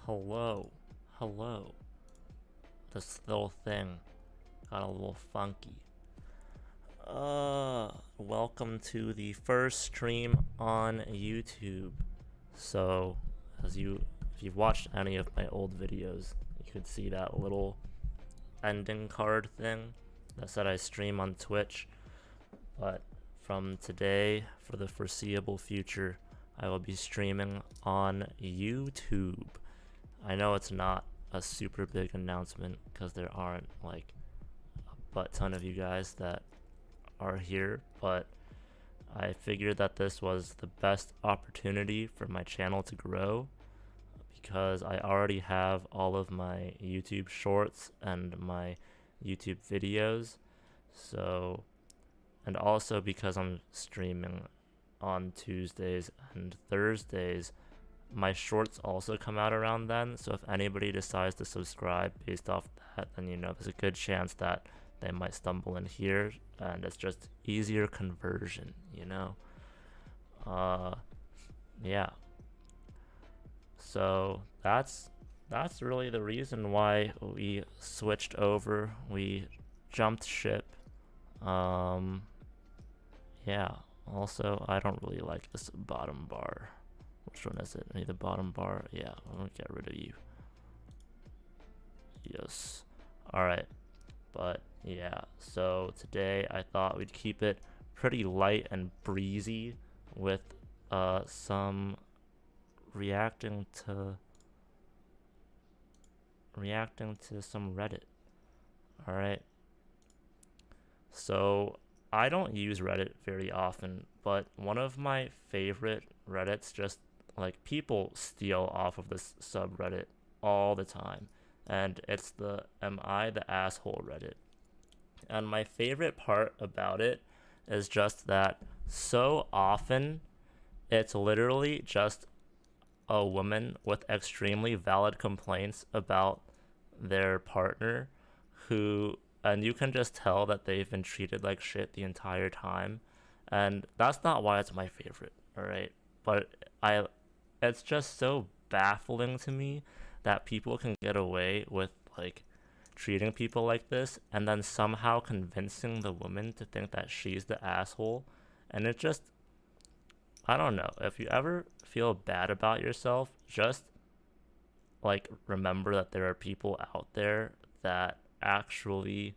Hello. Hello. This little thing got a little funky. Welcome to the first stream on YouTube. So, if you've watched any of my old videos, you could see that little ending card thing that said I stream on Twitch. But from today, for the foreseeable future, I will be streaming on YouTube. I know it's not a super big announcement because there aren't like a butt ton of you guys that are here, but I figured that this was the best opportunity for my channel to grow because I already have all of my YouTube shorts and my YouTube videos. So, and also because I'm streaming on Tuesdays and Thursdays, my shorts also come out around then, so if anybody decides to subscribe based off that, then there's a good chance that they might stumble in here, and it's just easier conversion, yeah. So that's really the reason why we switched over. We jumped ship. Yeah. Also, I don't really like this bottom bar. Which one is it? The bottom bar? Yeah, I'm gonna get rid of you. Yes. Alright. But yeah, so today I thought we'd keep it pretty light and breezy with some reacting to some Reddit. Alright. So I don't use Reddit very often, but one of my favorite Reddits, just like people steal off of this subreddit all the time, and it's the Am I the Asshole Reddit. And my favorite part about it is just that so often it's literally just a woman with extremely valid complaints about their partner and you can just tell that they've been treated like shit the entire time. And that's not why it's my favorite, alright? But it's just so baffling to me that people can get away with like treating people like this and then somehow convincing the woman to think that she's the asshole. And it just, I don't know, if you ever feel bad about yourself, just like remember that there are people out there that actually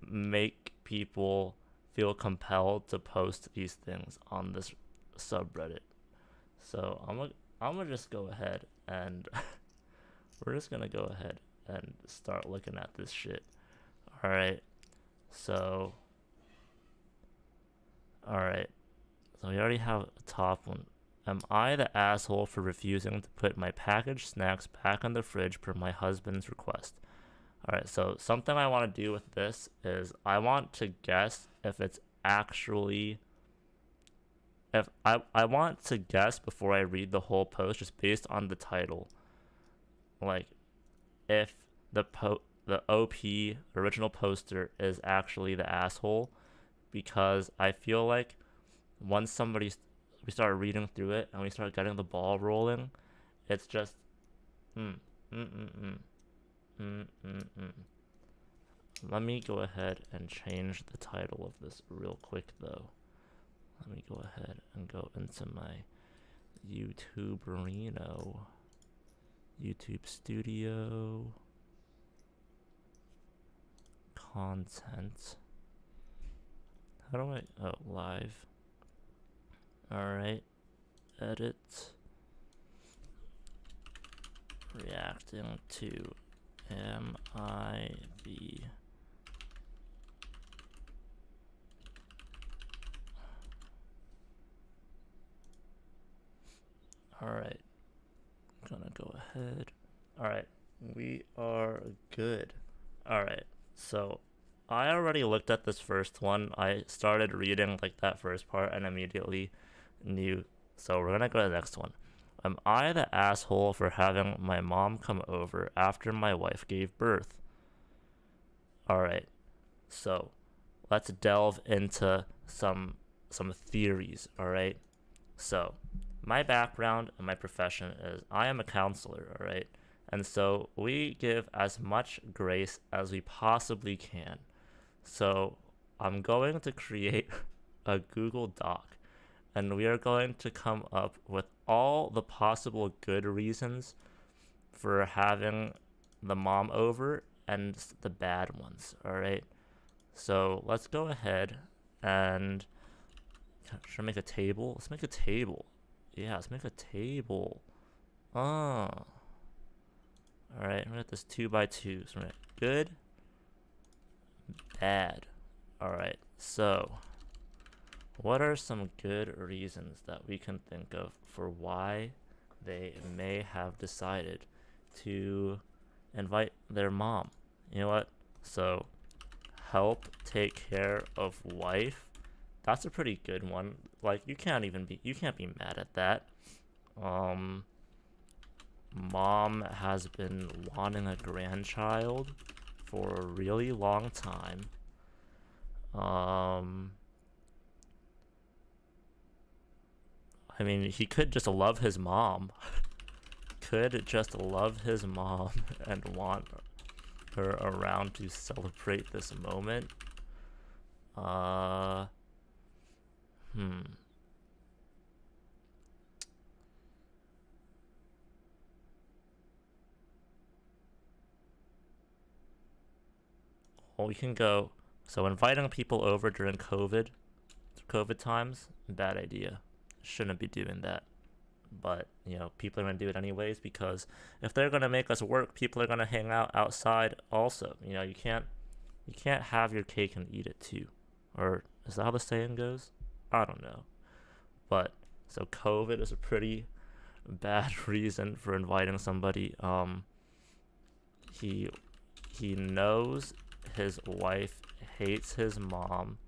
make people feel compelled to post these things on this subreddit. So I'm gonna just go ahead and we're just gonna go ahead and start looking at this shit. Alright. So we already have a top one. Am I the asshole for refusing to put my packaged snacks back in the fridge per my husband's request? Alright, so something I want to do with this is I want to guess if it's actually, if I want to guess before I read the whole post just based on the title. Like if the OP original poster is actually the asshole, because I feel like once we start reading through it and we start getting the ball rolling, it's just Let me go ahead and change the title of this real quick though. Let me go ahead and go into my YouTube Studio, content. How do live. Alright, edit, reacting to Am I the Alright, I'm gonna go ahead. Alright, we are good. Alright, so I already looked at this first one. I started reading like that first part and immediately knew. So we're gonna go to the next one. Am I the asshole for having my mom come over after my wife gave birth? Alright, so let's delve into some theories, alright? So, my background and my profession is I am a counselor, all right? And so we give as much grace as we possibly can. So I'm going to create a Google Doc, and we are going to come up with all the possible good reasons for having the mom over and the bad ones, all right? So let's go ahead and should I make a table? Let's make a table. Yeah, let's make a table. Oh. Alright, I'm gonna get this 2 by 2. So we're gonna good, bad. Alright, so what are some good reasons that we can think of for why they may have decided to invite their mom? You know what? So help take care of wife. That's a pretty good one. Like you can't be mad at that. Mom has been wanting a grandchild for a really long time. I mean, he could just love his mom. Could just love his mom and want her around to celebrate this moment. Well, we can go. So inviting people over during COVID times, bad idea. Shouldn't be doing that. But, you know, people are going to do it anyways because if they're going to make us work, people are going to hang out outside also. You know, you can't have your cake and eat it too. Or is that how the saying goes? I don't know. But so COVID is a pretty bad reason for inviting somebody. He knows his wife hates his mom.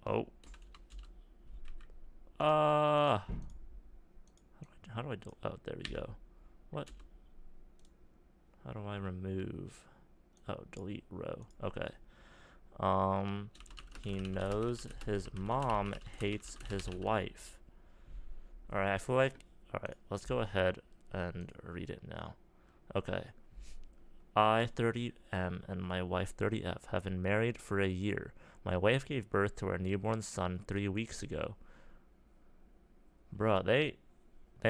Oh. How do I do? Oh, there we go. What? How do I remove? Oh, delete row. Okay. He knows his mom hates his wife. Alright, I feel like... Alright, let's go ahead and read it now. Okay. I, 30M, and my wife, 30F, have been married for a year. My wife gave birth to our newborn son 3 weeks ago. Bruh, they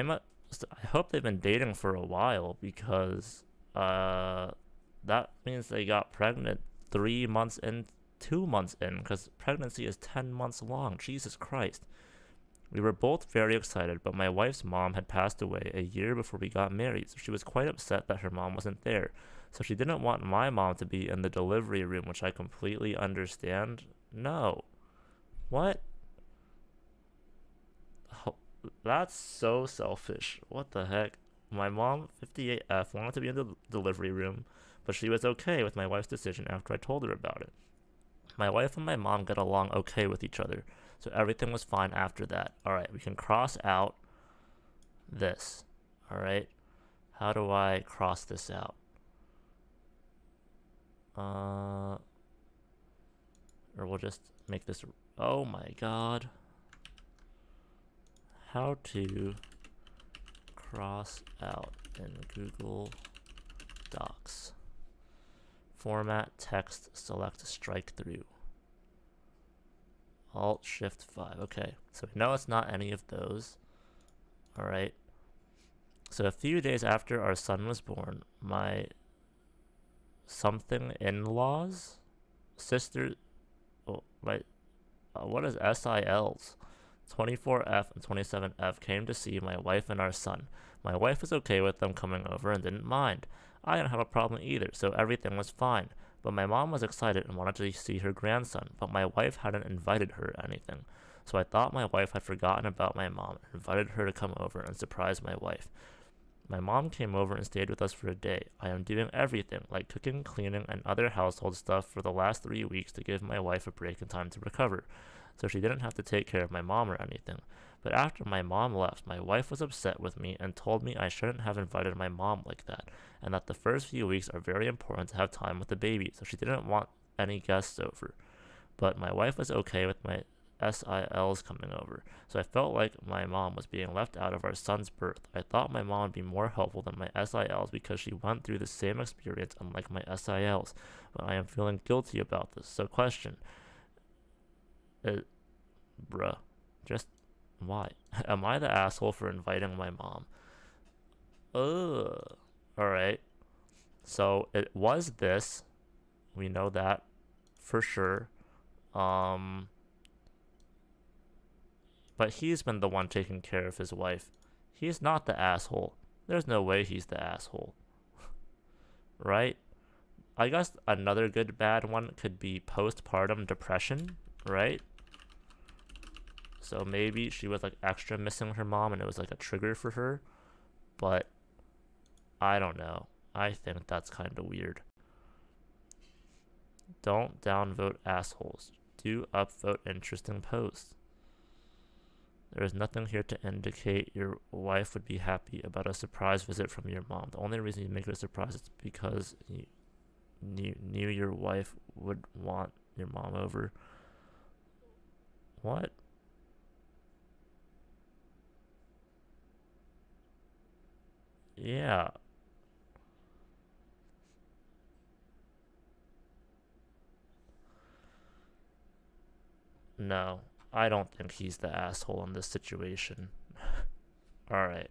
must... I hope they've been dating for a while because, that means they got pregnant 3 months in, 2 months in, because pregnancy is 10 months long. Jesus Christ. We were both very excited, but my wife's mom had passed away a year before we got married, so she was quite upset that her mom wasn't there. So she didn't want my mom to be in the delivery room, which I completely understand. No. What? Oh, that's so selfish. What the heck? My mom, 58F, wanted to be in the delivery room, but she was okay with my wife's decision after I told her about it. My wife and my mom get along okay with each other, so everything was fine after that. Alright, we can cross out this. Alright? How do I cross this out? Or we'll just make this... Oh my god. How to cross out in Google Docs. Format, text, select, strike through. Alt, Shift, 5. Okay, so we know it's not any of those. Alright. So a few days after our son was born, my something in-laws? Sister... Oh, my... what is SILs? 24F and 27F came to see my wife and our son. My wife was okay with them coming over and didn't mind. I didn't have a problem either, so everything was fine. But my mom was excited and wanted to see her grandson, but my wife hadn't invited her or anything. So I thought my wife had forgotten about my mom and invited her to come over and surprise my wife. My mom came over and stayed with us for a day. I am doing everything, like cooking, cleaning, and other household stuff for the last 3 weeks to give my wife a break and time to recover, so she didn't have to take care of my mom or anything. But after my mom left, my wife was upset with me and told me I shouldn't have invited my mom like that, and that the first few weeks are very important to have time with the baby, so she didn't want any guests over. But my wife was okay with SILs coming over. So I felt like my mom was being left out of our son's birth. I thought my mom would be more helpful than my SILs because she went through the same experience unlike my SILs. But I am feeling guilty about this. So question. Bruh. Just why? Am I the asshole for inviting my mom? Ugh. Alright. So it was this. We know that for sure. But he's been the one taking care of his wife. He's not the asshole. There's no way he's the asshole. Right? I guess another good bad one could be postpartum depression, right? So maybe she was like extra missing her mom and it was like a trigger for her. But I don't know. I think that's kind of weird. Don't downvote assholes. Do upvote interesting posts. There is nothing here to indicate your wife would be happy about a surprise visit from your mom. The only reason you make it a surprise is because you knew your wife would want your mom over. What? Yeah. No, I don't think he's the asshole in this situation. Alright.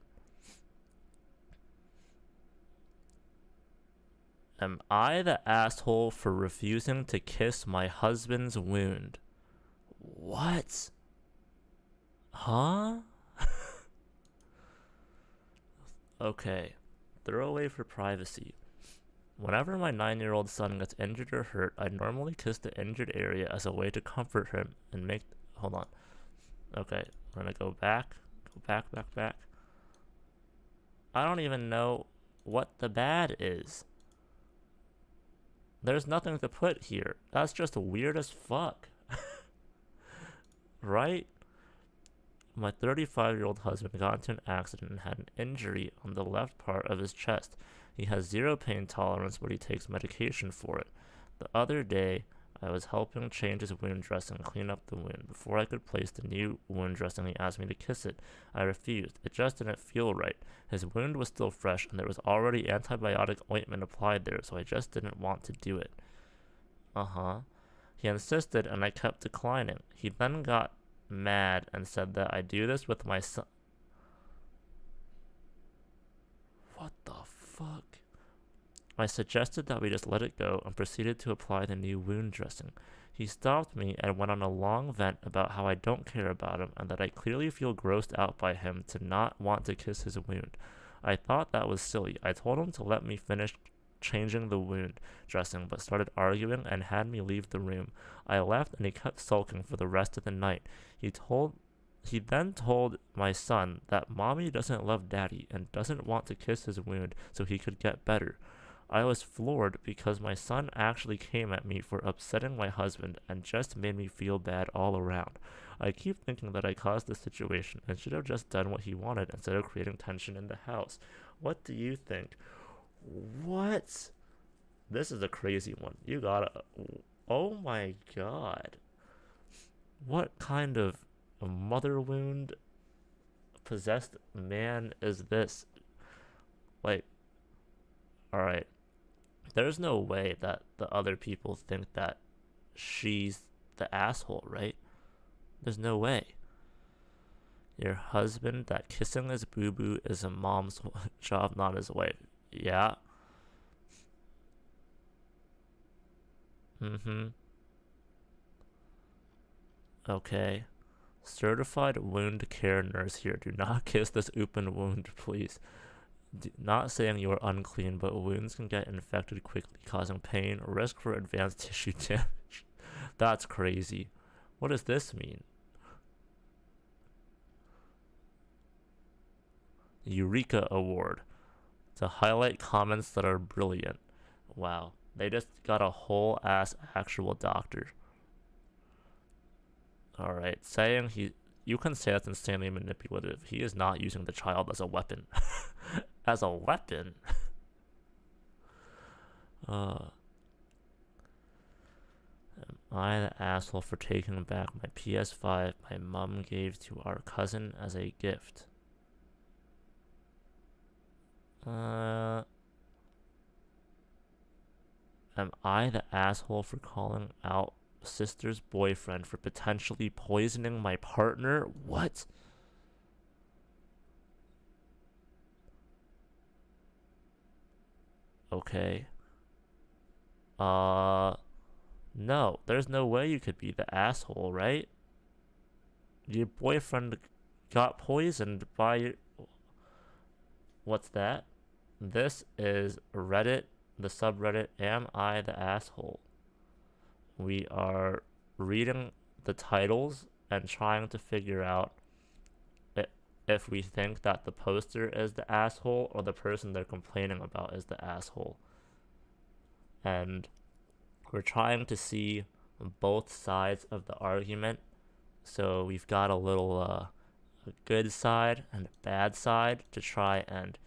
Am I the asshole for refusing to kiss my husband's wound? What? Huh? Okay. Throwaway for privacy. Whenever my 9-year-old son gets injured or hurt, I normally kiss the injured area as a way to comfort him and make... Hold on. Okay, we're gonna go back. Go back. I don't even know what the bad is. There's nothing to put here. That's just weird as fuck. Right? My 35-year-old husband got into an accident and had an injury on the left part of his chest. He has zero pain tolerance, but he takes medication for it. The other day, I was helping change his wound dressing and clean up the wound. Before I could place the new wound dressing, he asked me to kiss it. I refused. It just didn't feel right. His wound was still fresh, and there was already antibiotic ointment applied there, so I just didn't want to do it. He insisted, and I kept declining. He then got mad and said that I do this with my son. What the fuck? I suggested that we just let it go and proceeded to apply the new wound dressing. He stopped me and went on a long vent about how I don't care about him and that I clearly feel grossed out by him to not want to kiss his wound. I thought that was silly. I told him to let me finish changing the wound dressing, but started arguing and had me leave the room. I left and he kept sulking for the rest of the night. He then told my son that mommy doesn't love daddy and doesn't want to kiss his wound so he could get better. I was floored because my son actually came at me for upsetting my husband and just made me feel bad all around. I keep thinking that I caused the situation and should have just done what he wanted instead of creating tension in the house. What do you think? What? This is a crazy one. You gotta... Oh my god. What kind of a mother wound possessed man is this? Like, alright. There's no way that the other people think that she's the asshole, right? There's no way. Your husband, that kissing his boo-boo is a mom's job, not his wife. Yeah. Okay. Certified wound care nurse here. Do not kiss this open wound, please. Not saying you are unclean, but wounds can get infected quickly, causing pain or risk for advanced tissue damage. That's crazy. What does this mean? Eureka Award. To highlight comments that are brilliant. Wow. They just got a whole ass actual doctor. Alright. Saying you can say that's insanely manipulative. He is not using the child as a weapon. As a weapon? I the asshole for taking back my PS5 my mom gave to our cousin as a gift. Uh, am I the asshole for calling out sister's boyfriend for potentially poisoning my partner? What? Okay. Uh, no, there's no way you could be the asshole, right? Your boyfriend got poisoned by your. What's that? This is Reddit, the subreddit Am I the Asshole? We are reading the titles and trying to figure out if we think that the poster is the asshole or the person they're complaining about is the asshole. And we're trying to see both sides of the argument. So we've got a good side and a bad side to try and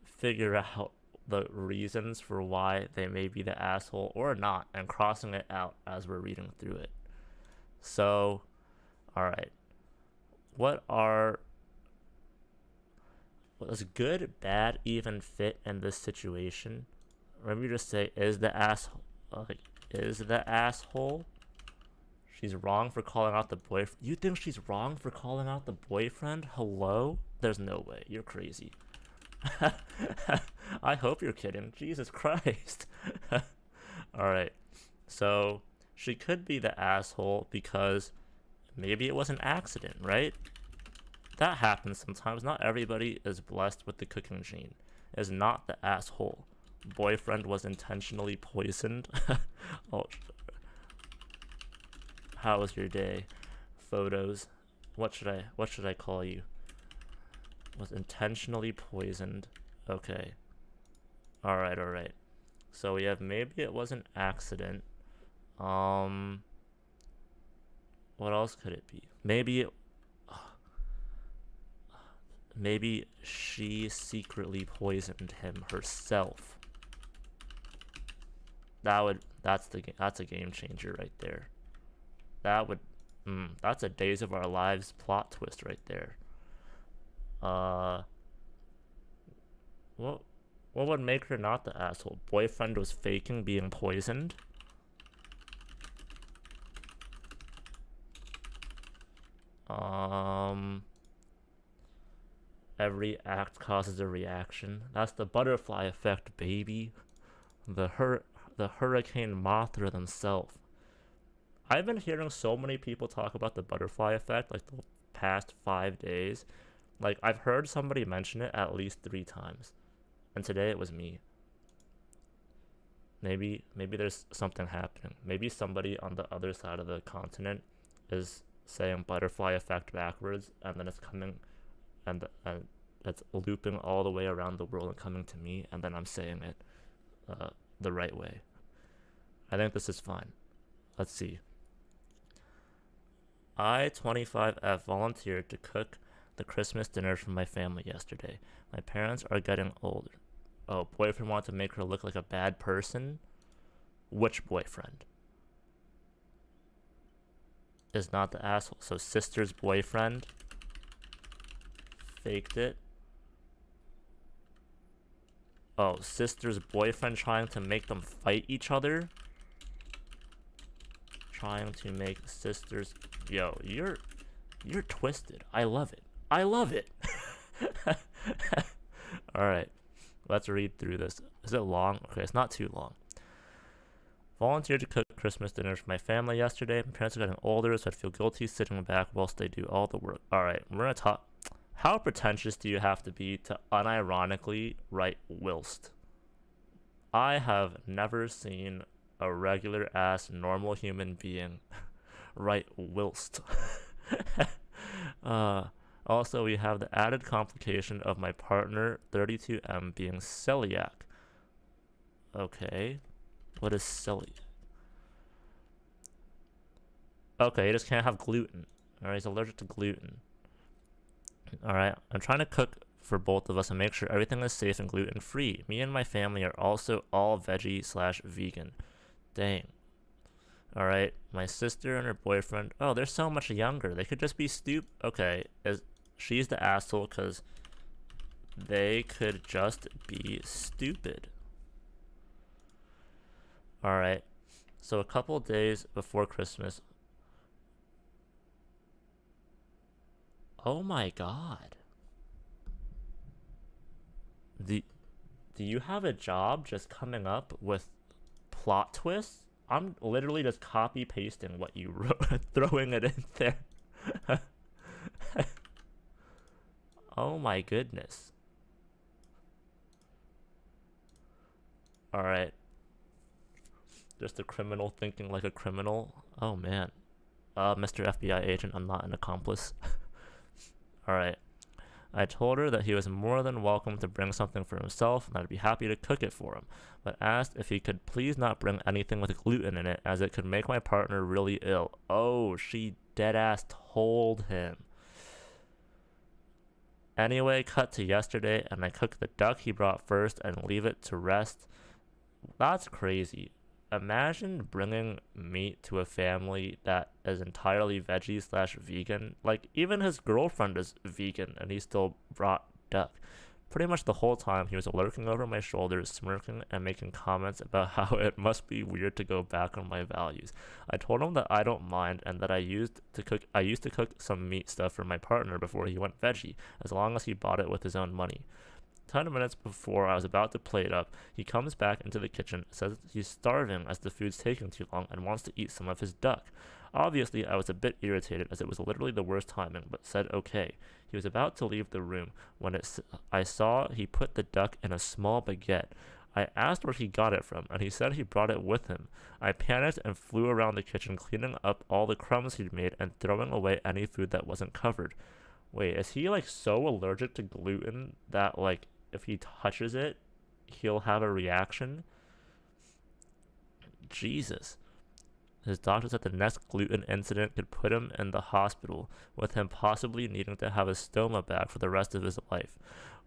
figure out the reasons for why they may be the asshole or not, and crossing it out as we're reading through it. So, all right, what are does good, bad even fit in this situation? Let me just say, is the asshole? She's wrong for calling out the boyfriend. You think she's wrong for calling out the boyfriend? Hello? There's no way. You're crazy. I hope you're kidding. Jesus Christ. Alright. So, she could be the asshole because maybe it was an accident, right? That happens sometimes. Not everybody is blessed with the cooking gene. Is not the asshole. Boyfriend was intentionally poisoned. Oh, how was your day? Photos. What should I call you? Was intentionally poisoned. Okay. Alright. So we have maybe it was an accident. What else could it be? Maybe she secretly poisoned him herself. That's a game changer right there. That's a Days of Our Lives plot twist right there. What would make her not the asshole? Boyfriend was faking being poisoned? Every act causes a reaction. That's the butterfly effect, baby. The Hurricane Mothra themselves. I've been hearing so many people talk about the butterfly effect like the past 5 days. Like, I've heard somebody mention it at least 3 times. And today it was me. Maybe there's something happening. Maybe somebody on the other side of the continent is saying butterfly effect backwards, and then it's coming, and it's looping all the way around the world and coming to me, and then I'm saying it the right way. I think this is fine. Let's see. I, 25F, volunteered to cook the Christmas dinner for my family yesterday. My parents are getting older. Oh, boyfriend wanted to make her look like a bad person? Which boyfriend? Is not the asshole. So sister's boyfriend faked it. Oh, sister's boyfriend trying to make them fight each other? Trying to make sisters... Yo, you're twisted. I love it. Alright, let's read through this. Is it long? Okay, it's not too long. Volunteered to cook Christmas dinner for my family yesterday. My parents are getting older, so I'd feel guilty sitting back whilst they do all the work. Alright, we're gonna talk... How pretentious do you have to be to unironically write whilst? I have never seen a regular ass normal human being write whilst. Also, we have the added complication of my partner 32M being celiac. Okay, what is celiac? Okay, he just can't have gluten. Alright, he's allergic to gluten. Alright, I'm trying to cook for both of us and make sure everything is safe and gluten free. Me and my family are also all veggie/vegan. Dang. Alright, my sister and her boyfriend. Oh, they're so much younger. They could just be stupid. Okay, she's the asshole because they could just be stupid. Alright, so a couple days before Christmas. Oh my god. Do, do you have a job just coming up with plot twists? I'm literally just copy pasting what you wrote, throwing it in there. Oh my goodness. Alright. Just a criminal thinking like a criminal. Oh man. Mr. FBI agent, I'm not an accomplice. Alright. I told her that he was more than welcome to bring something for himself and I'd be happy to cook it for him, but asked if he could please not bring anything with gluten in it as it could make my partner really ill. Oh, she deadass told him. Anyway, cut to yesterday and I cooked the duck he brought first and leave it to rest. That's crazy. Imagine bringing meat to a family that is entirely veggie slash vegan. Like, even his girlfriend is vegan and he still brought duck. Pretty much the whole time he was lurking over my shoulder, smirking and making comments about how it must be weird to go back on my values. I told him that I don't mind and that I used to cook some meat stuff for my partner before he went veggie, as long as he bought it with his own money. 10 minutes before I was about to plate up, he comes back into the kitchen, says he's starving as the food's taking too long, and wants to eat some of his duck. Obviously, I was a bit irritated as it was literally the worst timing, but said okay. He was about to leave the room when I saw he put the duck in a small baguette. I asked where he got it from, and he said he brought it with him. I panicked and flew around the kitchen, cleaning up all the crumbs he'd made and throwing away any food that wasn't covered. Wait, is he like so allergic to gluten that like if he touches it, he'll have a reaction? Jesus. His doctor said the next gluten incident could put him in the hospital, with him possibly needing to have a stoma bag for the rest of his life.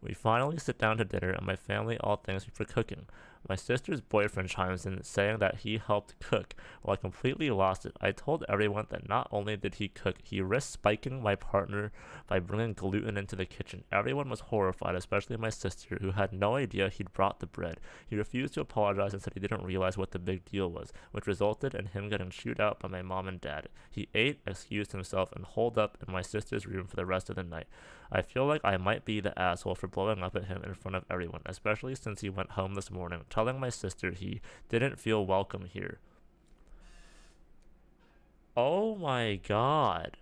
We finally sit down to dinner, and my family all thanks me for cooking. My sister's boyfriend chimes in, saying that he helped cook. While I completely lost it, I told everyone that not only did he cook, he risked spiking my partner by bringing gluten into the kitchen. Everyone was horrified, especially my sister, who had no idea he'd brought the bread. He refused to apologize and said he didn't realize what the big deal was, which resulted in him getting chewed out by my mom and dad. He ate, excused himself, and holed up in my sister's room for the rest of the night. I feel like I might be the asshole for blowing up at him in front of everyone, especially since he went home this morning, telling my sister he didn't feel welcome here. Oh my god.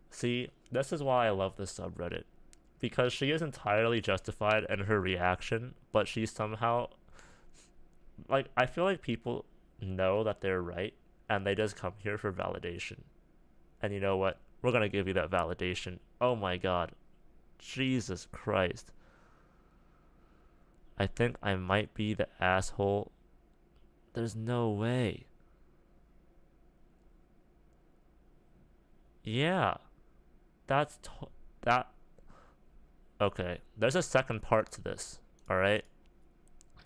See, this is why I love this subreddit. Because she is entirely justified in her reaction, but she somehow... Like, I feel like people know that they're right, and they just come here for validation. And you know what? We're gonna give you that validation. Oh my god. Jesus Christ. I think I might be the asshole. There's no way. Yeah. That. Okay. There's a second part to this. All right.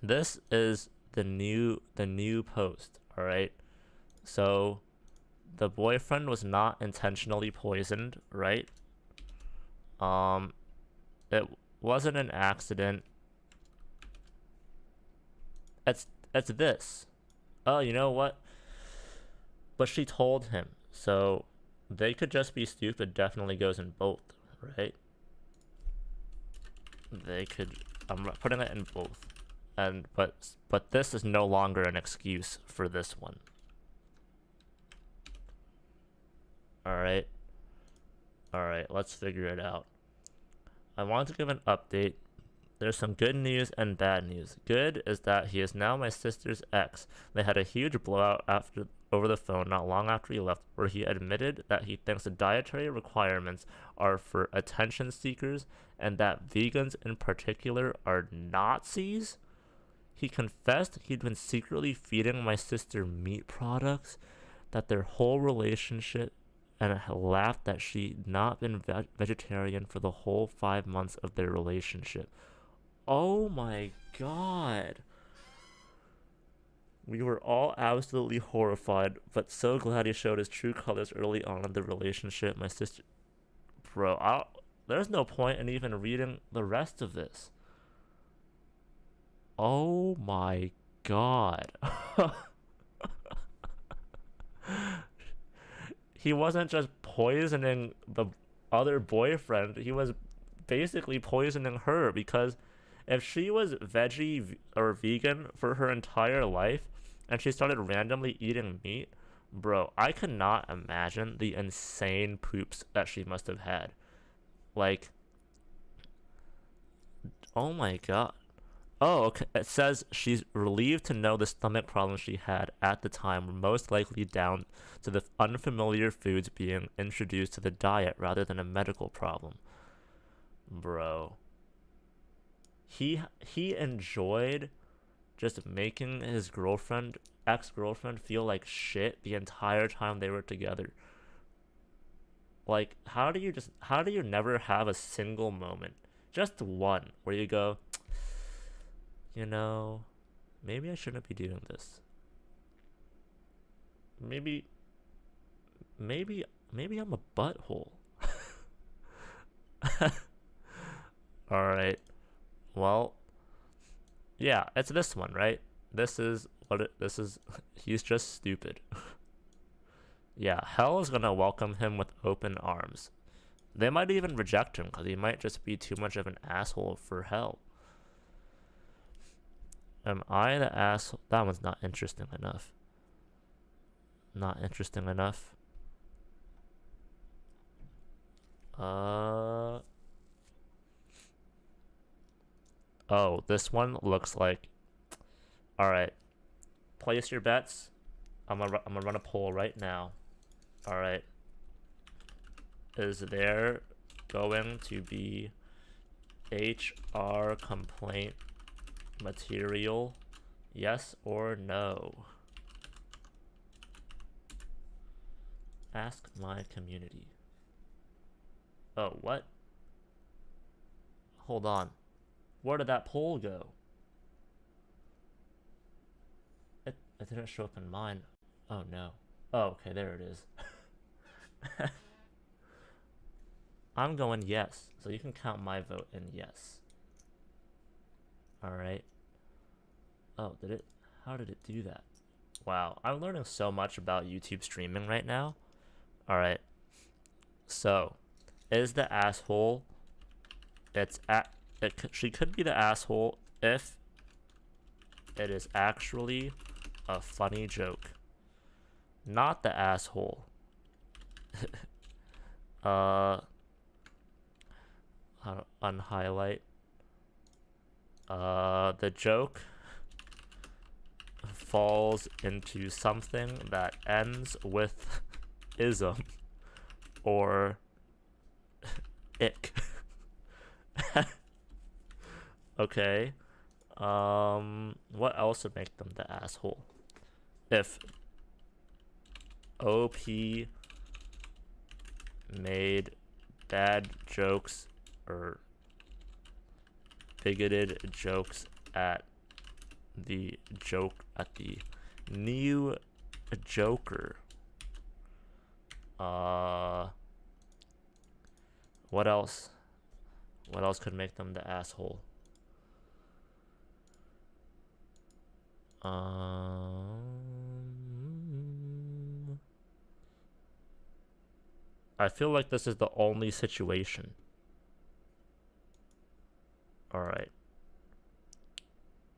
This is the new post. All right. So, the boyfriend was not intentionally poisoned, right? It wasn't an accident. It's this. Oh, you know what? But she told him. So they could just be stupid definitely goes in both, right? They could I'm putting it in both. And but this is no longer an excuse for this one. Alright. Alright, let's figure it out. I want to give an update. There's some good news and bad news. Good is that he is now my sister's ex. They had a huge blowout over the phone not long after he left, where he admitted that he thinks the dietary requirements are for attention seekers and that vegans in particular are Nazis. He confessed he'd been secretly feeding my sister meat products, that their whole relationship, and laughed that she'd not been vegetarian for the whole 5 months of their relationship. Oh my god. We were all absolutely horrified, but so glad he showed his true colors early on in the relationship. My sister, bro, there's no point in even reading the rest of this. Oh my god. He wasn't just poisoning the other boyfriend, he was basically poisoning her because if she was veggie or vegan for her entire life and she started randomly eating meat, bro, I could not imagine the insane poops that she must have had. Like, oh my god. Oh, okay. It says she's relieved to know the stomach problems she had at the time were most likely down to the unfamiliar foods being introduced to the diet rather than a medical problem. Bro, he enjoyed just making his girlfriend, ex-girlfriend, feel like shit the entire time they were together. Like, how do you never have a single moment, just one, where you go, you know, maybe I shouldn't be doing this. Maybe, maybe I'm a butthole. All right. Well, yeah, it's this one, right? This is. He's just stupid. Yeah, hell is gonna welcome him with open arms. They might even reject him because he might just be too much of an asshole for hell. Am I the asshole? That one's not interesting enough. Not interesting enough. Uh. Oh, this one looks like. All right. Place your bets. I'm gonna run a poll right now. All right. Is there going to be HR complaint material? Yes or no? Ask my community. Oh, what? Hold on. Where did that poll go? It didn't show up in mine. Oh no. Oh, okay, there it is. I'm going yes, so you can count my vote in yes. Alright. Oh, did it? How did it do that? Wow, I'm learning so much about YouTube streaming right now. Alright. So, is the asshole... She could be the asshole if it is actually a funny joke. Not the asshole. Unhighlight. The joke falls into something that ends with ism or ick. Okay. What else would make them the asshole? If OP made bad jokes or bigoted jokes at the new Joker. What else? What else could make them the asshole? I feel like this is the only situation. Alright.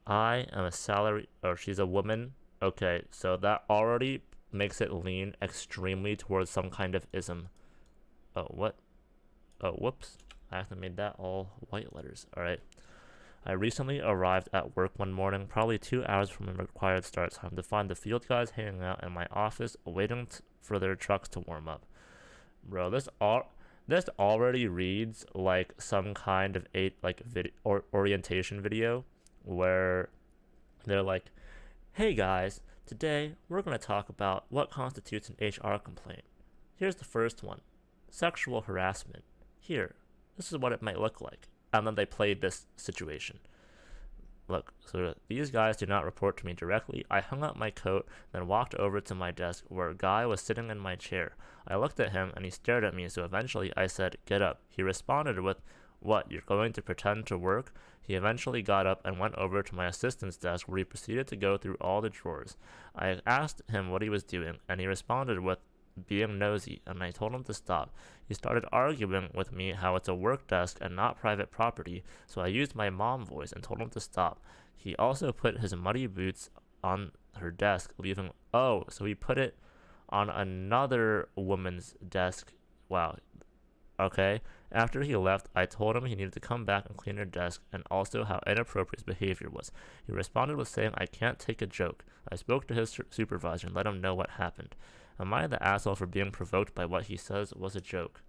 I am a salary... Oh, she's a woman? Okay, so that already makes it lean extremely towards some kind of ism. Oh, what? Oh, whoops. I actually made that all white letters. Alright. I recently arrived at work one morning, probably 2 hours from the required start time, to find the field guys hanging out in my office, waiting for their trucks to warm up. Bro, this already reads like some kind of orientation video where they're like, "Hey guys, today we're going to talk about what constitutes an HR complaint. Here's the first one: sexual harassment. Here, this is what it might look like." And then they played this situation. Look, so these guys do not report to me directly. I hung up my coat, then walked over to my desk where a guy was sitting in my chair. I looked at him and he stared at me, so eventually I said, "Get up." He responded with, "What, you're going to pretend to work?" He eventually got up and went over to my assistant's desk where he proceeded to go through all the drawers. I asked him what he was doing, and he responded with being nosy, and I told him to stop. He started arguing with me how it's a work desk and not private property, so I used my mom voice and told him to stop. He also put his muddy boots on her desk, leaving. Oh, so he put it on another woman's desk. Wow. Okay. After he left, I told him he needed to come back and clean her desk and also how inappropriate his behavior was. He responded with saying, "I can't take a joke." I spoke to his supervisor and let him know what happened. Am I the asshole for being provoked by what he says was a joke?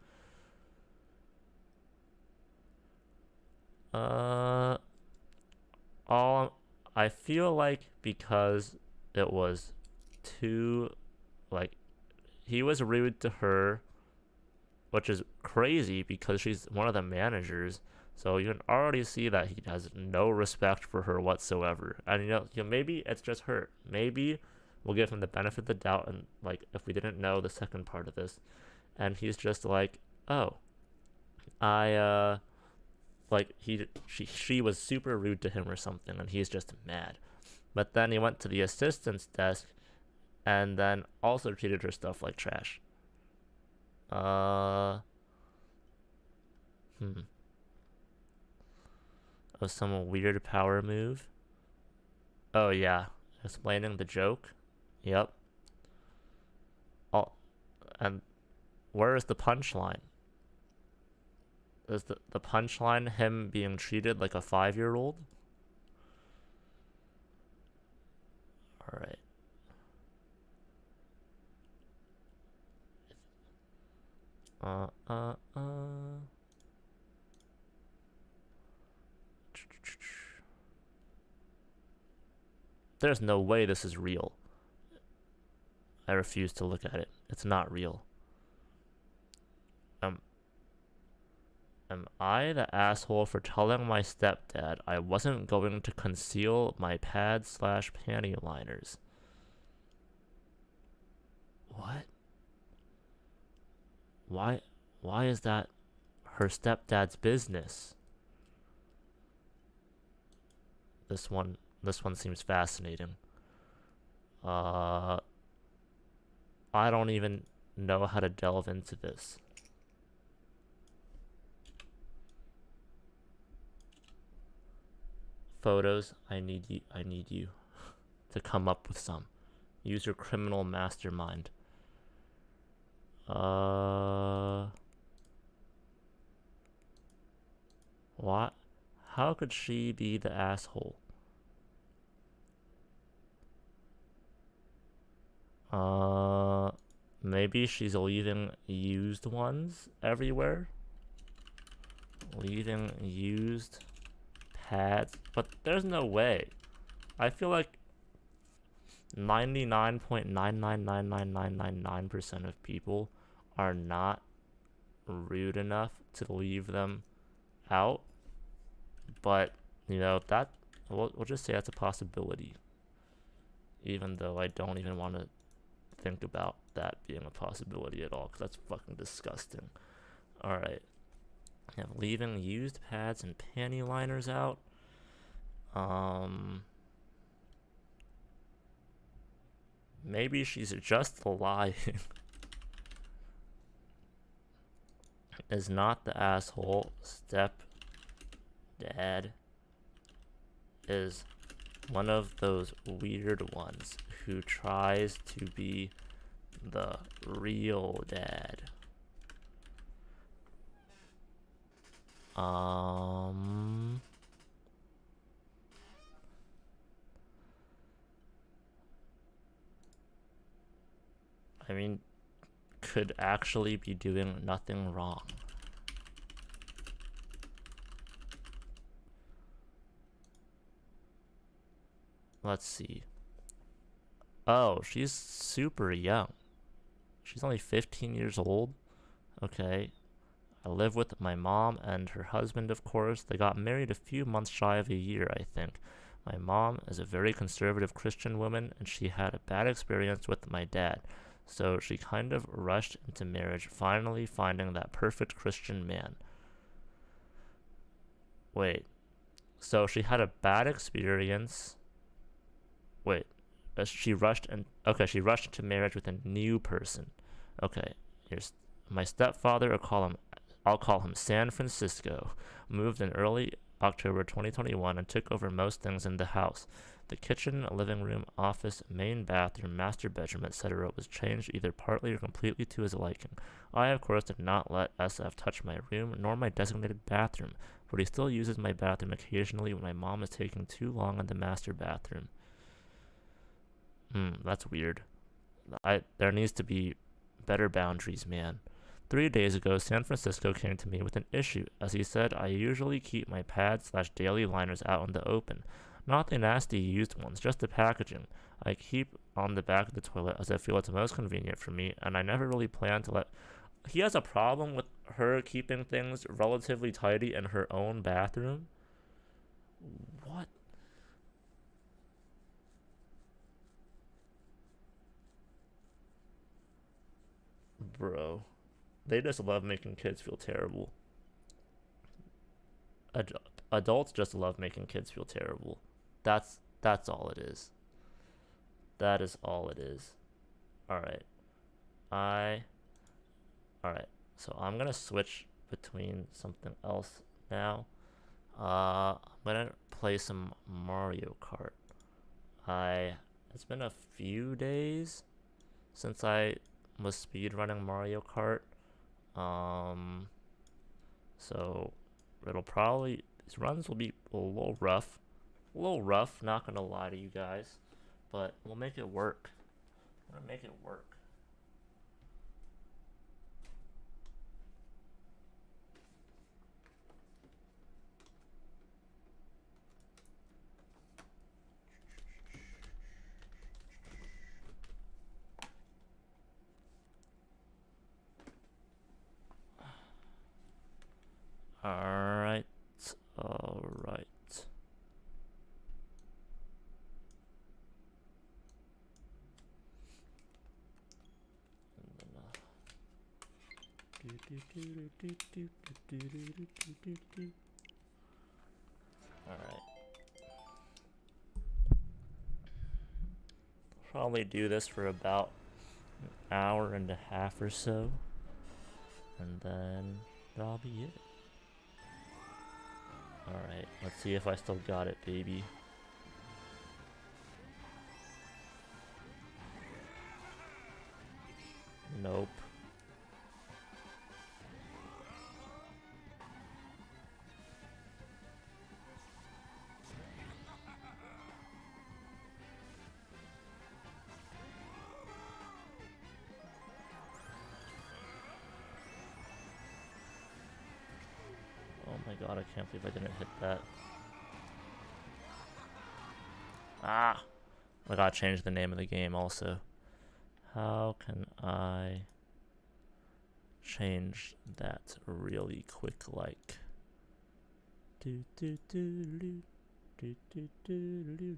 All I feel like because it was too, like, he was rude to her, which is crazy because she's one of the managers. So you can already see that he has no respect for her whatsoever. And maybe it's just her. Maybe we'll give him the benefit of the doubt, and like if we didn't know the second part of this, and he's just like, "Oh, I like she was super rude to him or something," and he's just mad. But then he went to the assistant's desk and then also treated her stuff like trash. Uh, hmm. Oh, some weird power move. Oh yeah, explaining the joke. Yep. Oh, and where is the punchline? Is the punchline him being treated like a 5-year-old? All right. Uh, uh, uh. There's no way this is real. I refuse to look at it. It's not real. Am I the asshole for telling my stepdad I wasn't going to conceal my pad/panty liners? What? Why? Why is that her stepdad's business? This one seems fascinating. I don't even know how to delve into this. Photos, I need you to come up with some. Use your criminal mastermind. What? How could she be the asshole? Maybe she's leaving used ones everywhere. Leaving used pads, but there's no way. I feel like 99.9999999% of people are not rude enough to leave them out. But that we'll just say that's a possibility, even though I don't even want to think about that being a possibility at all, because that's fucking disgusting. All right. Yeah, leaving used pads and panty liners out. Maybe she's just lying. Is not the asshole. Stepdad is one of those weird ones who tries to be the real dad. I mean, could actually be doing nothing wrong. Let's see. Oh, she's super young. She's only 15 years old. Okay. I live with my mom and her husband, of course. They got married a few months shy of a year, I think. My mom is a very conservative Christian woman, and she had a bad experience with my dad. So she kind of rushed into marriage, finally finding that perfect Christian man. Wait, so she had a bad experience. Wait, she rushed and okay, she rushed into marriage with a new person. Okay, here's my stepfather. I'll call him San Francisco. Moved in early October 2021 and took over most things in the house. The kitchen, living room, office, main bathroom, master bedroom, etc. was changed either partly or completely to his liking. I, of course, did not let SF touch my room nor my designated bathroom, but he still uses my bathroom occasionally when my mom is taking too long in the master bathroom. That's weird. There needs to be better boundaries, man. 3 days ago, San Francisco came to me with an issue. As he said, I usually keep my pads/daily liners out in the open. Not the nasty used ones, just the packaging. I keep on the back of the toilet as I feel it's most convenient for me, and I never really plan to let. He has a problem with her keeping things relatively tidy in her own bathroom? What? Bro. They just love making kids feel terrible. Ad- Adults just love making kids feel terrible. That's all it is. That is all it is. All right. I all right. So I'm gonna switch between something else now. I'm gonna play some Mario Kart. I It's been a few days since I was speedrunning Mario Kart. Um, so it'll probably these runs will be a little rough. Not gonna lie to you guys, but we'll make it work. We're gonna make it work. All right, all right. All right. Probably do this for about an hour and a half or so, and then that'll be it. Alright, let's see if I still got it, baby. Nope. Oh my god, I can't believe I didn't hit that. Ah! I gotta change the name of the game also. How can I change that really quick like? Do do do do do do do do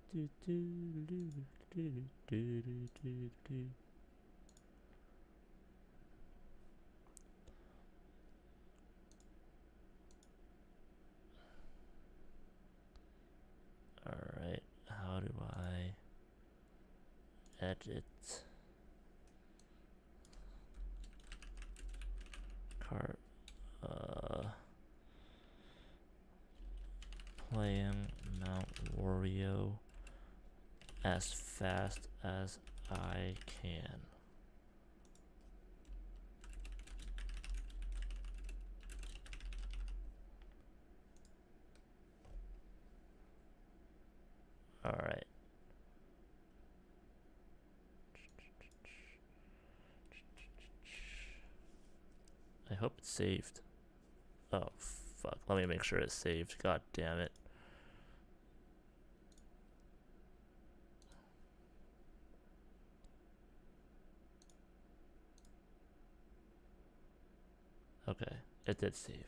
do do do do do do do do. Alright, how do I edit Kart? Playing Mount Wario as fast as I can. Alright. I hope it's saved. Oh, fuck. Let me make sure it's saved. God damn it. Okay, it did save.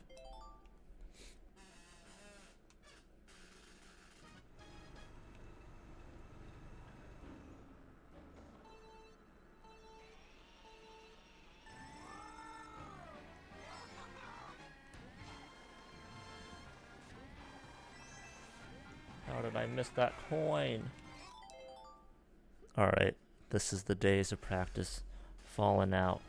did I miss that coin? Alright, this is the days of practice falling out.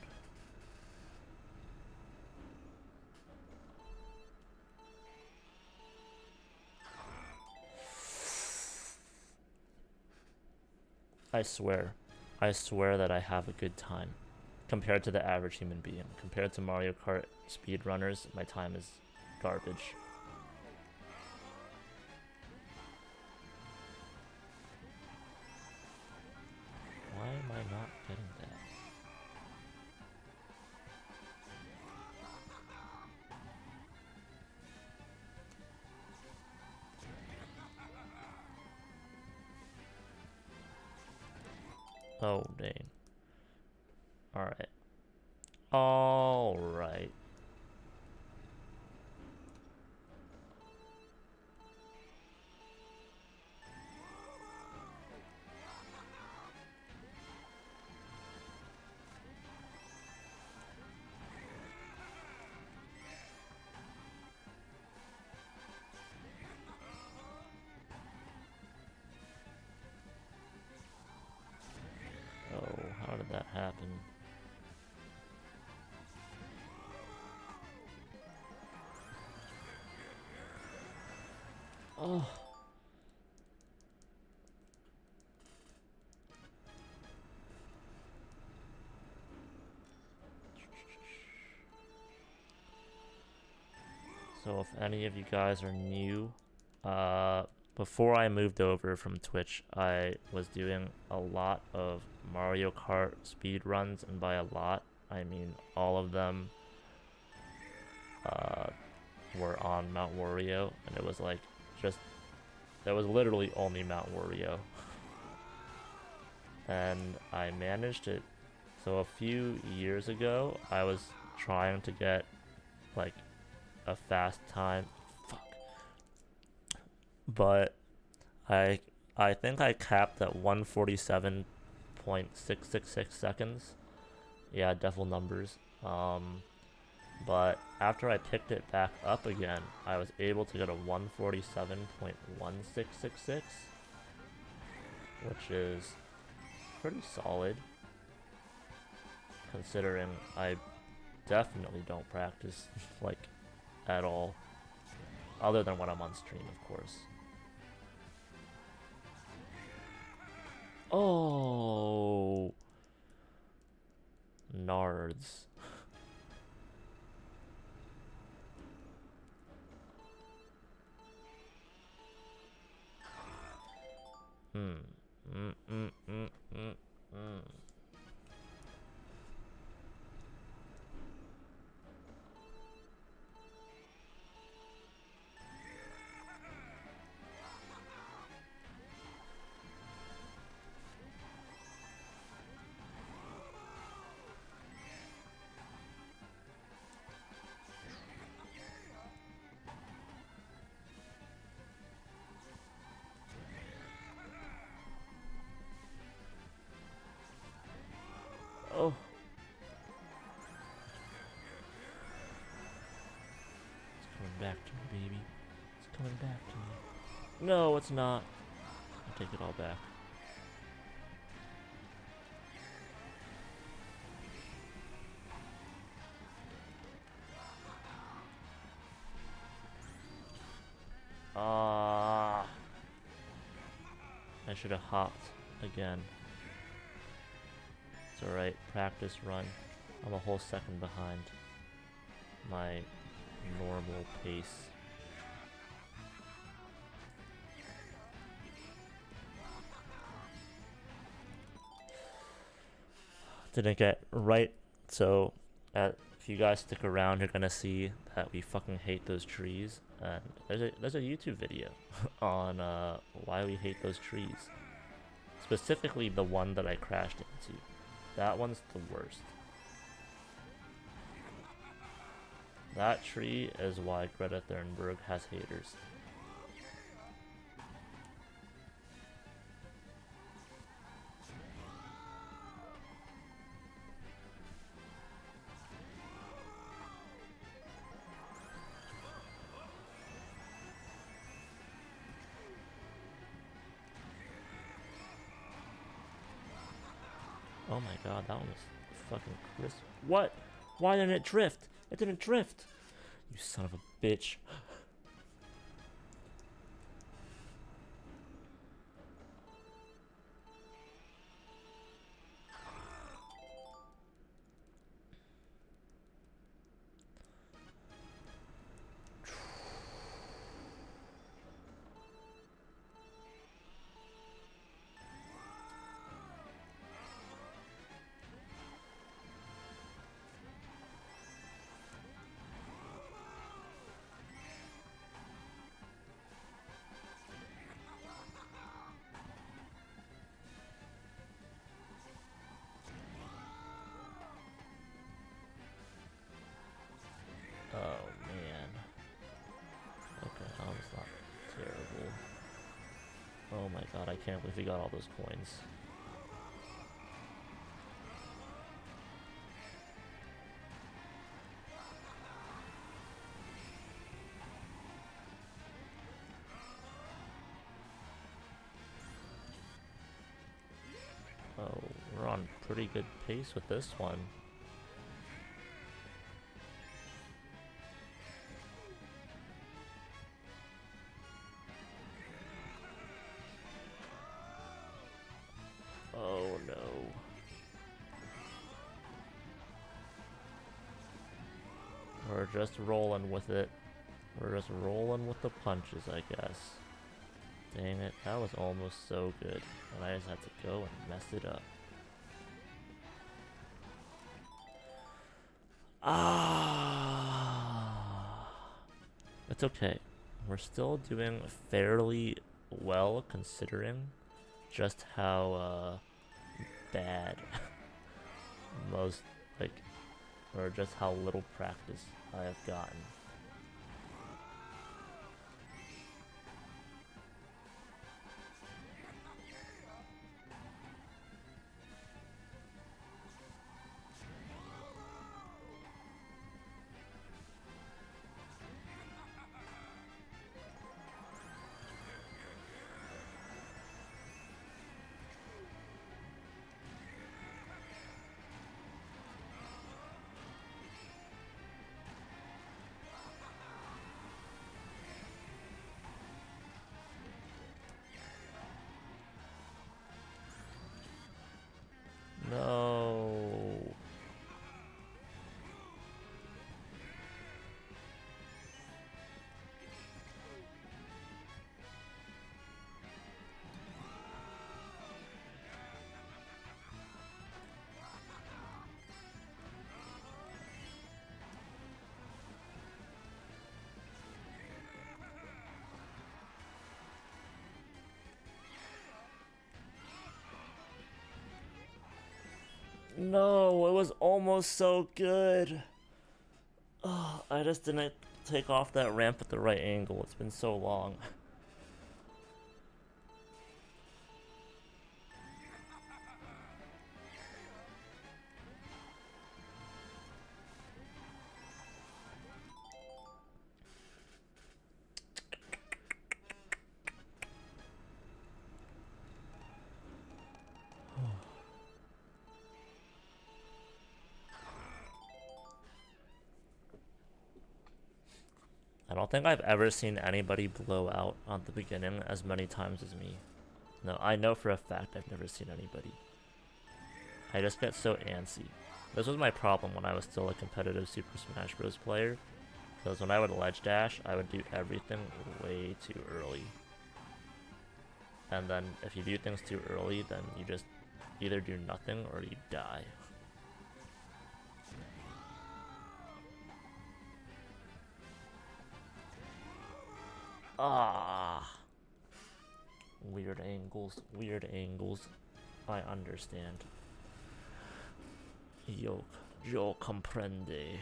I swear that I have a good time. Compared to the average human being. Compared to Mario Kart speedrunners, my time is garbage. Why am I not getting that? Oh, dang. Alright. Alright. Oh, how did that happen? Oh. So if any of you guys are new, before I moved over from Twitch, I was doing a lot of Mario Kart speed runs, and by a lot, I mean all of them were on Mount Wario, and it was like there was literally only Mount Wario. And I managed it. So a few years ago, I was trying to get like a fast time. Fuck. But I think I capped at 147.666 seconds. Yeah, devil numbers. But after I picked it back up again, I was able to get a 147.1666, which is pretty solid, considering I definitely don't practice, like, at all. Other than when I'm on stream, of course. Oh! Nards. Oh. It's coming back to me, baby. It's coming back to me. No, it's not. I take it all back. I should have hopped again. It's alright, practice run. I'm a whole second behind my normal pace. Didn't get right, so if you guys stick around, you're gonna see that we fucking hate those trees. And there's a YouTube video on why we hate those trees. Specifically the one that I crashed into. That one's the worst. That tree is why Greta Thunberg has haters. Oh my god, that one was fucking crisp. What? Why didn't it drift? It didn't drift. You son of a bitch. Oh man. Okay, that was not terrible. Oh my god, I can't believe we got all those coins. Oh, we're on pretty good pace with this one. Oh no. We're just rolling with it. We're just rolling with the punches, I guess. Dang it, that was almost so good. And I just had to go and mess it up. Ah, it's okay. We're still doing fairly well considering just how bad most, like, or just how little practice I have gotten. No. No, it was almost so good. Oh, I just didn't take off that ramp at the right angle. It's been so long. I don't think I've ever seen anybody blow out on the beginning as many times as me. No, I know for a fact I've never seen anybody. I just get so antsy. This was my problem when I was still a competitive Super Smash Bros. Player. Because when I would ledge dash, I would do everything way too early. And then if you do things too early, then you just either do nothing or you die. Ah. Weird angles, weird angles. I understand. Yo comprende.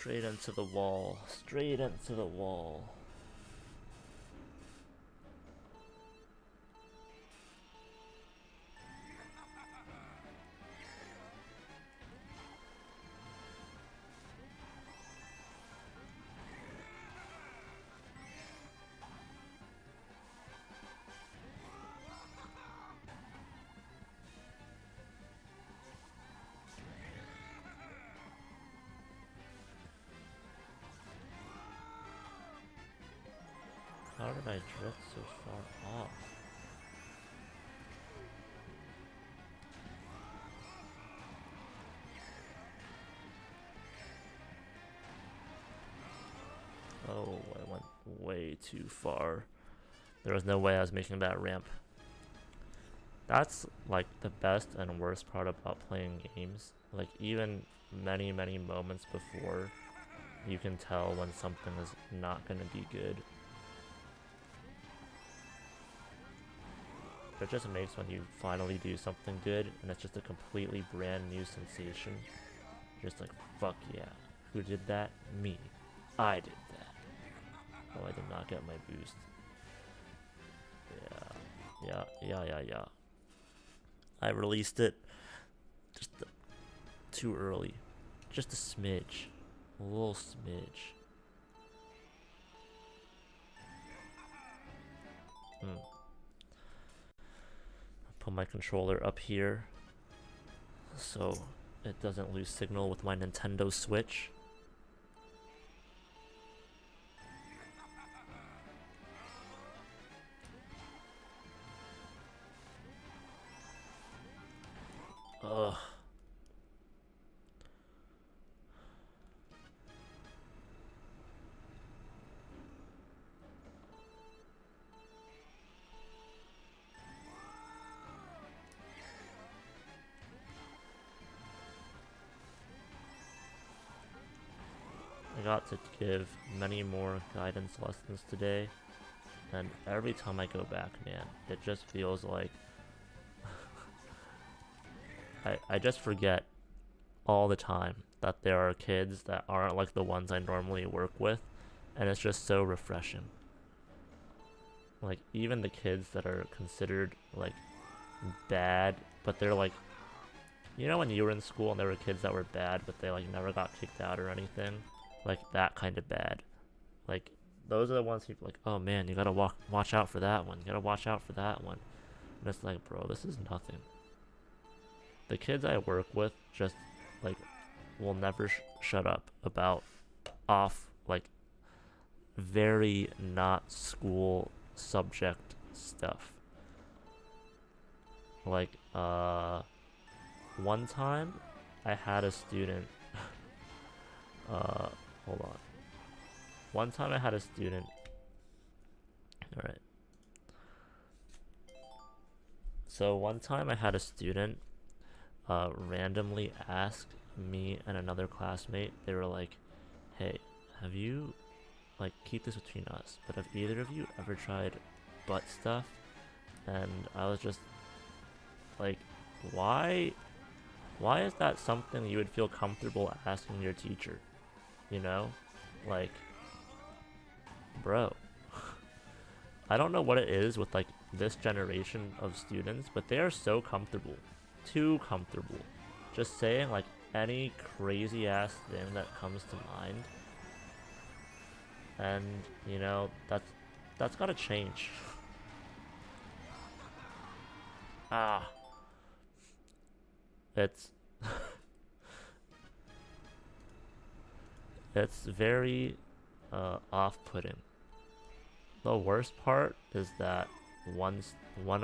Straight into the wall. Straight into the wall. How did I drift so far off? Oh, I went way too far. There was no way I was making that ramp. That's like the best and worst part about playing games. Like even many moments before, you can tell when something is not gonna be good. It just makes when you finally do something good and it's just a completely brand new sensation. You're just like, fuck yeah. Who did that? Me. I did that. Oh, I did not get my boost. Yeah. I released it just too early. Just a smidge. A little smidge. Put my controller up here so it doesn't lose signal with my Nintendo Switch. Ugh. I got to give many more guidance lessons today, and every time I go back, man, it just feels like I just forget all the time that there are kids that aren't like the ones I normally work with, and it's just so refreshing. Like even the kids that are considered like bad, but they're like, you know when you were in school and there were kids that were bad but they like never got kicked out or anything? Like that kind of bad. Like those are the ones people like, oh man, you gotta watch out for that one. You gotta watch out for that one. And it's like, bro, this is nothing. The kids I work with just like will never shut up about like very not school subject stuff. Like one time I had a student hold on. One time I had a student. Alright. So one time I had a student randomly ask me and another classmate, they were like, hey, have you, like, keep this between us, but have either of you ever tried butt stuff? And I was just like, why is that something you would feel comfortable asking your teacher? You know? Like, bro. I don't know what it is with like this generation of students, but they are so comfortable. Too comfortable. Just saying like any crazy ass thing that comes to mind. And you know, that's gotta change. It's it's very off-putting. The worst part is that one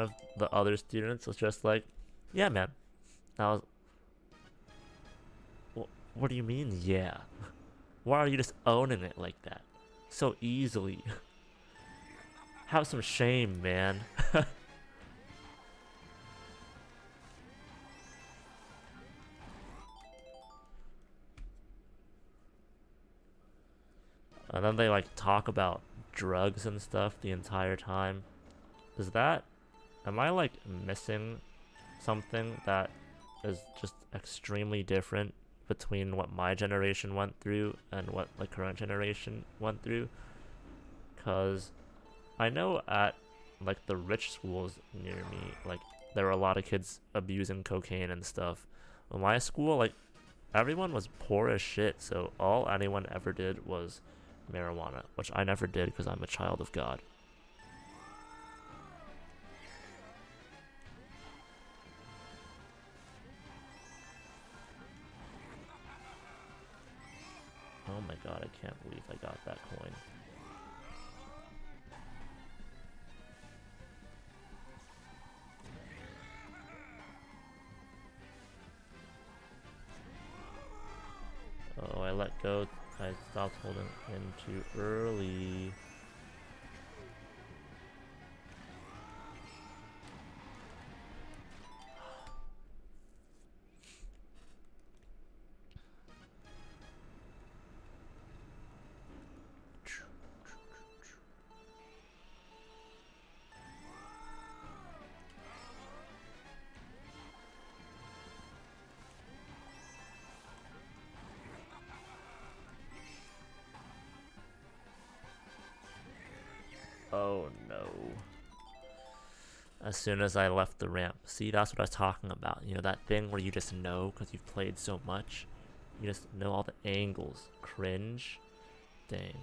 of the other students was just like, yeah man. And I was, what do you mean yeah? Why are you just owning it like that so easily? Have some shame, man. And then they like talk about drugs and stuff the entire time. Am I like missing something that is just extremely different between what my generation went through and what the current generation went through. Cause I know at like the rich schools near me, like there were a lot of kids abusing cocaine and stuff. In my school, like everyone was poor as shit, so all anyone ever did was marijuana, which I never did because I'm a child of God. Oh my god, I can't believe I got that coin. Oh, I let go. I stopped holding in too early. Oh no. As soon as I left the ramp. See, that's what I was talking about. You know, that thing where you just know because you've played so much. You just know all the angles. Cringe. Dang.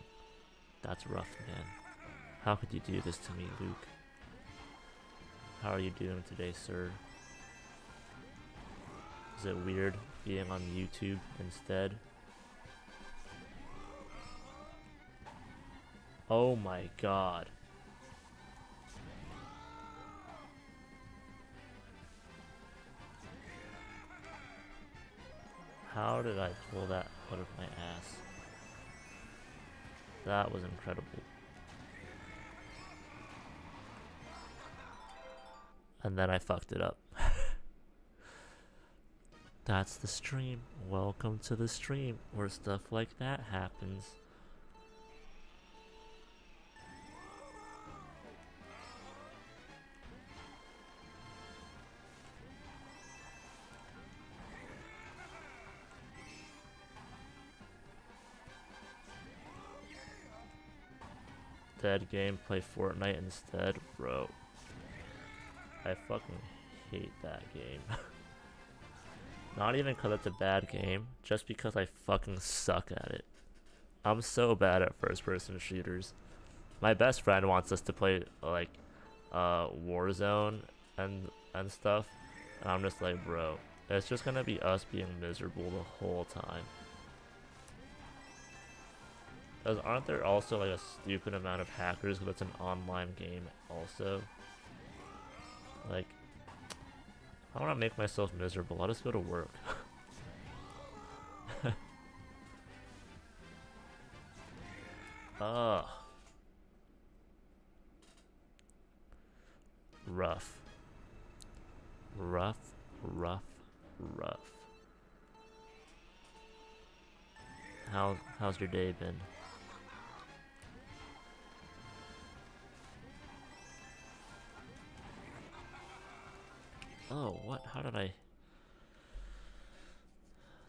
That's rough, man. How could you do this to me, Luke? How are you doing today, sir? Is it weird being on YouTube instead? Oh my god. How did I pull that out of my ass? That was incredible. And then I fucked it up. That's the stream. Welcome to the stream where stuff like that happens. Dead game, play Fortnite instead, bro. I fucking hate that game. Not even because it's a bad game, just because I fucking suck at it. I'm so bad at first-person shooters. My best friend wants us to play like Warzone and stuff, and I'm just like, bro, it's just gonna be us being miserable the whole time. Because aren't there also like a stupid amount of hackers because it's an online game also? Like, I want to make myself miserable. I'll just go to work. Ugh. Rough. Rough, rough, rough. How's your day been? Oh, what? How did I?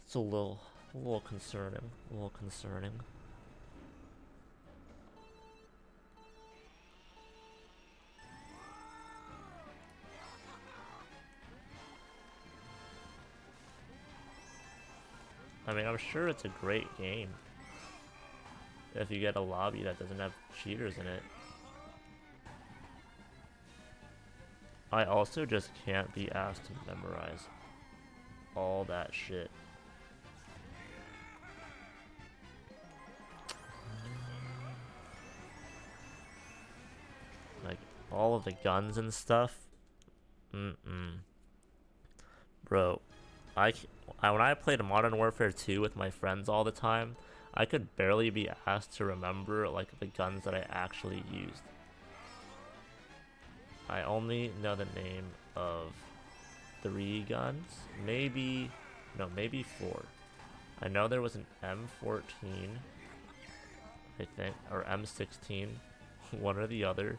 It's a little concerning. A little concerning. I mean, I'm sure it's a great game. If you get a lobby that doesn't have cheaters in it. I also just can't be asked to memorize all that shit. Like, all of the guns and stuff. Bro, when I played Modern Warfare 2 with my friends all the time, I could barely be asked to remember, like, the guns that I actually used. I only know the name of 3 guns. Maybe 4. I know there was an M14, I think, or M16, one or the other.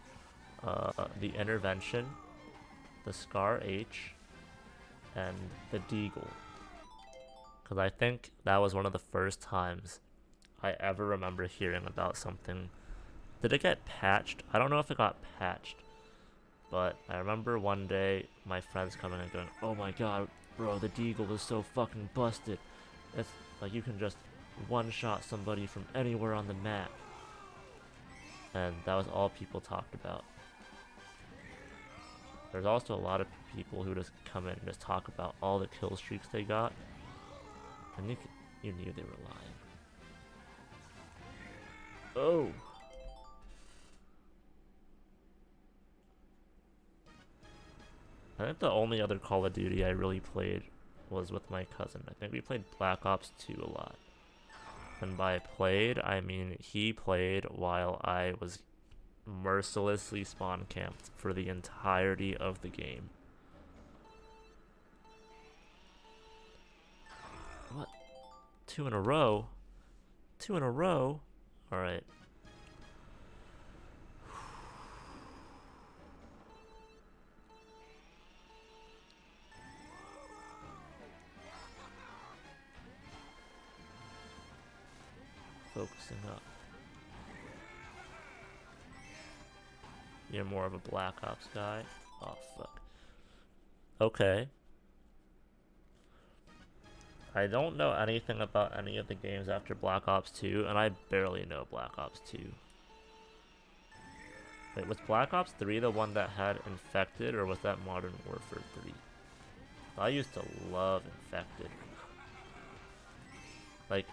The Intervention, the Scar H, and the Deagle. because I think that was one of the first times I ever remember hearing about something. Did it get patched? I don't know if it got patched, but I remember one day my friends coming and going, "Oh my god, bro, the Deagle is so fucking busted. It's like you can just one-shot somebody from anywhere on the map." And that was all people talked about. There's also a lot of people who just come in and just talk about all the kill streaks they got, and you knew they were lying. Oh! I think the only other Call of Duty I really played was with my cousin. I think we played Black Ops 2 a lot. And by played, I mean he played while I was mercilessly spawn camped for the entirety of the game. What? 2 in a row? 2 in a row? Alright. Focusing up. You're more of a Black Ops guy? Oh, fuck. Okay. I don't know anything about any of the games after Black Ops 2, and I barely know Black Ops 2. Wait, was Black Ops 3 the one that had Infected, or was that Modern Warfare 3? I used to love Infected. Like,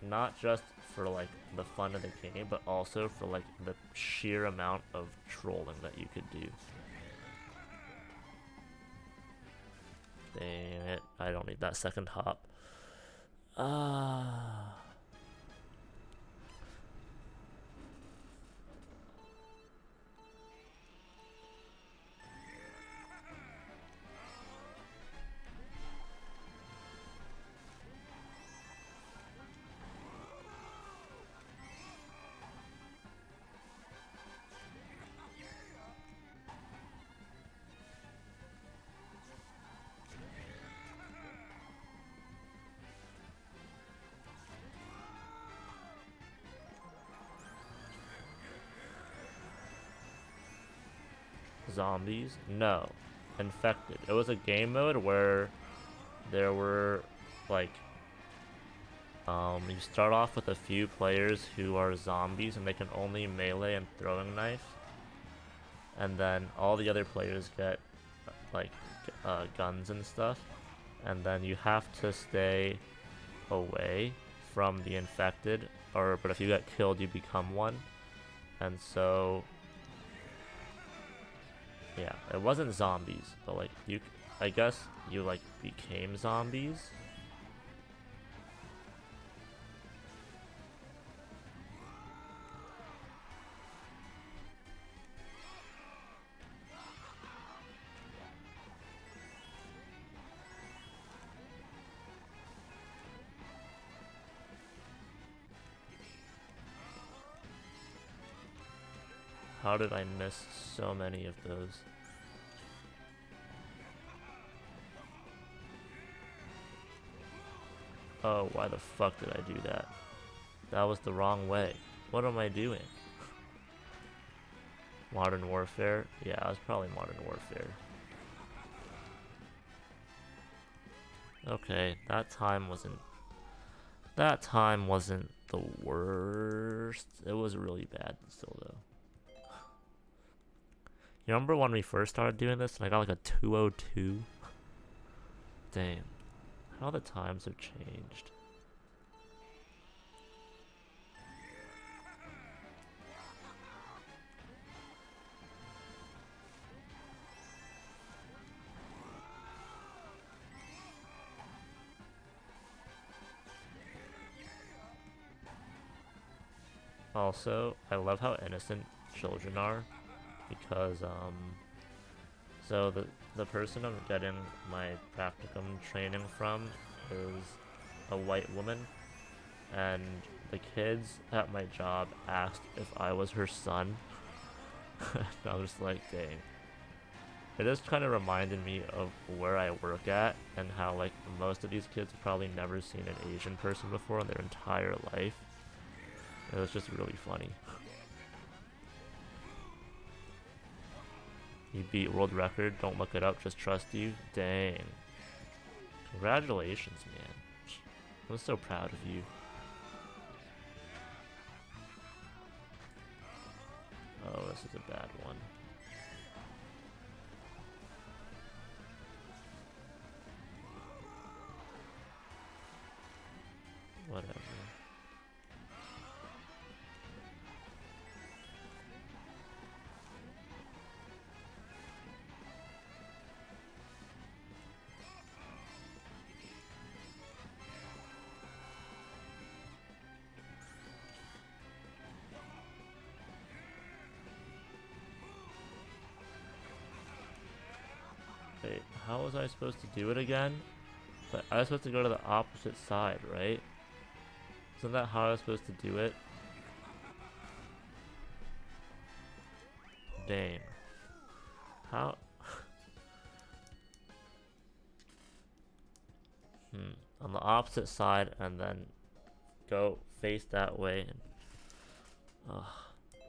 not just for like the fun of the game, but also for like the sheer amount of trolling that you could do. Damn it, I don't need that second hop. Zombies? No. Infected. It was a game mode where there were like you start off with a few players who are zombies and they can only melee and throwing knife, and then all the other players get like guns and stuff, and then you have to stay away from the infected, but if you get killed you become one. And so yeah, it wasn't zombies, but like I guess you like became zombies. How did I miss so many of those? Oh, why the fuck did I do that? That was the wrong way. What am I doing? Modern Warfare? Yeah, it was probably Modern Warfare. Okay, that time wasn't the worst. It was really bad still though. You remember when we first started doing this and I got like a 202? Damn. How the times have changed. Also, I love how innocent children are, because so the person I'm getting my practicum training from is a white woman, and the kids at my job asked if I was her son. And I was just like, dang. it just kind of reminded me of where I work at and how like most of these kids have probably never seen an Asian person before in their entire life. It was just really funny. You beat world record, don't look it up, just trust you. Dang. Congratulations, man. I'm so proud of you. Oh, this is a bad one. Whatever. Wait, how was I supposed to do it again? But I was supposed to go to the opposite side, right? Isn't that how I was supposed to do it? Dang. How? On the opposite side and then go face that way.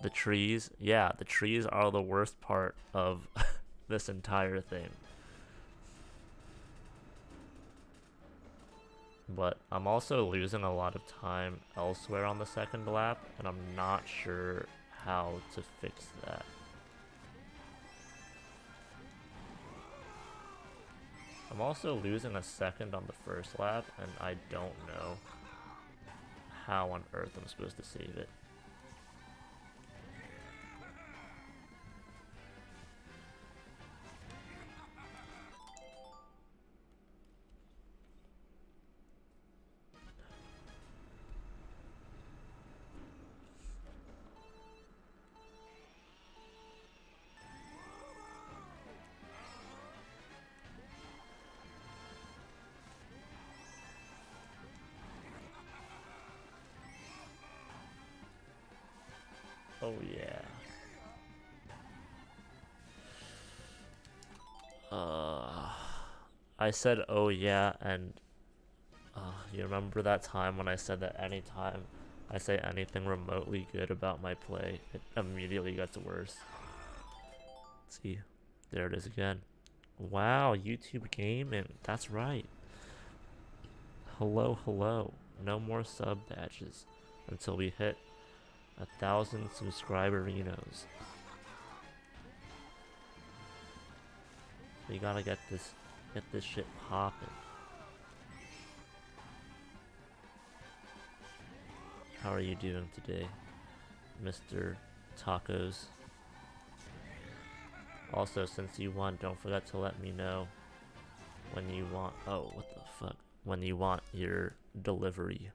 The trees. Yeah, the trees are the worst part of this entire thing. But I'm also losing a lot of time elsewhere on the second lap, and I'm not sure how to fix that. I'm also losing a second on the first lap, and I don't know how on earth I'm supposed to save it. Oh yeah. I said oh yeah, and you remember that time when I said that anytime I say anything remotely good about my play, it immediately gets worse. See, there it is again. Wow, YouTube gaming. That's right. Hello, hello. No more sub badges until we hit 1,000 subscriberinos. We gotta get this shit poppin'. How are you doing today, Mr. Tacos? Also, since you won, don't forget to let me know when you want. Oh, what the fuck? When you want your delivery.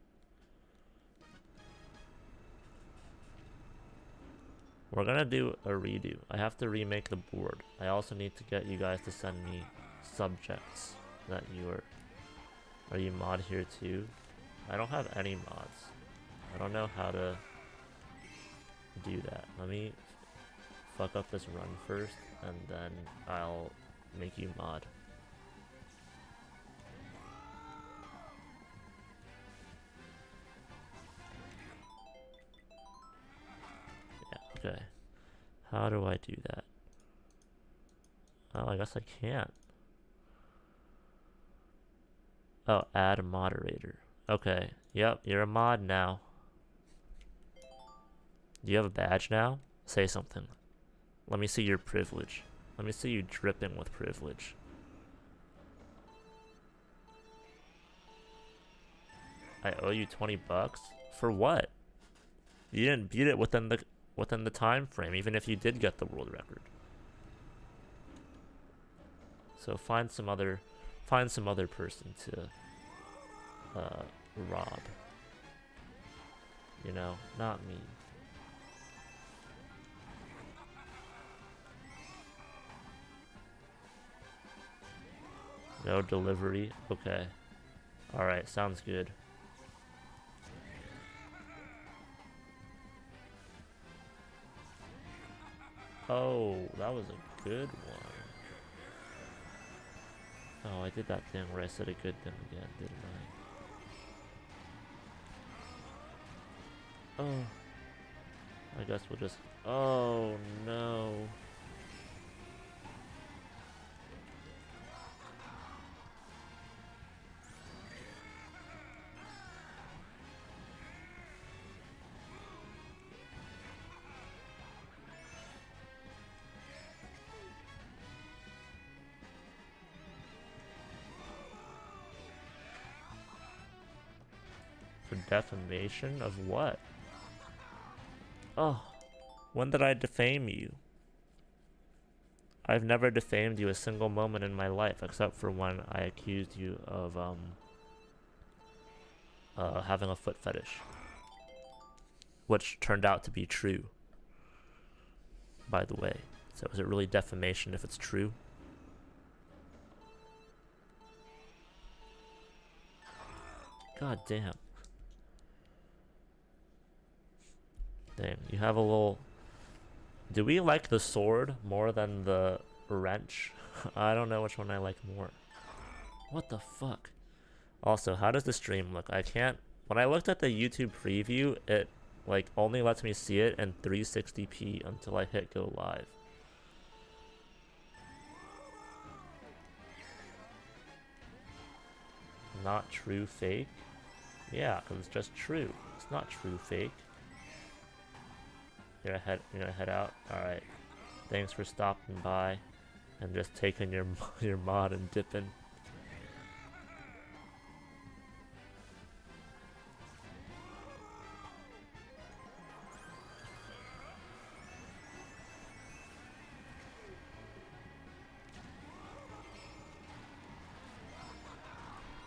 We're gonna do a redo. I have to remake the board. I also need to get you guys to send me subjects that you are you mod here too? I don't have any mods. I don't know how to do that. Let me fuck up this run first, and then I'll make you mod. Yeah, okay. How do I do that? Oh, I guess I can't. Oh, add a moderator. Okay, yep, you're a mod now. Do you have a badge now? Say something. Let me see your privilege. Let me see you dripping with privilege. I owe you 20 bucks? For what? You didn't beat it within the time frame, even if you did get the world record. So find some other person to rob. You know, not me. No delivery. Okay. Alright, sounds good. Oh, that was a good one. Oh, I did that thing where I said a good thing again, didn't I? Oh. I guess we'll just... Oh, no. For defamation of what? Oh. When did I defame you? I've never defamed you a single moment in my life, except for when I accused you of, having a foot fetish. Which turned out to be true, by the way. So is it really defamation if it's true? God damn. Dang, you have a little... Do we like the sword more than the wrench? I don't know which one I like more. What the fuck? Also, how does the stream look? I can't... When I looked at the YouTube preview, it like only lets me see it in 360p until I hit go live. Not true fake? Yeah, because it's just true. It's not true fake. You're gonna head out? Alright. Thanks for stopping by and just taking your your mod and dipping.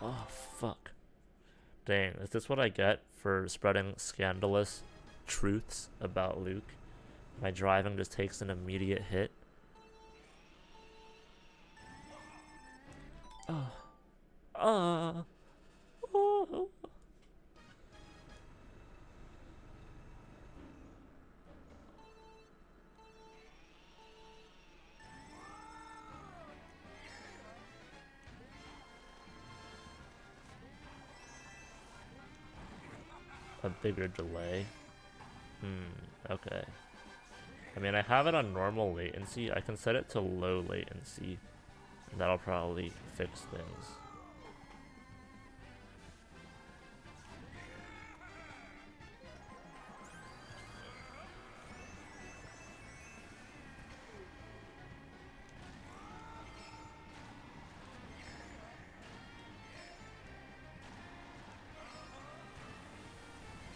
Oh, fuck. Dang, is this what I get for spreading scandalous truths about Luke? My driving just takes an immediate hit. Oh. Oh. Oh. A bigger delay. Okay. I mean, I have it on normal latency. I can set it to low latency. And that'll probably fix things.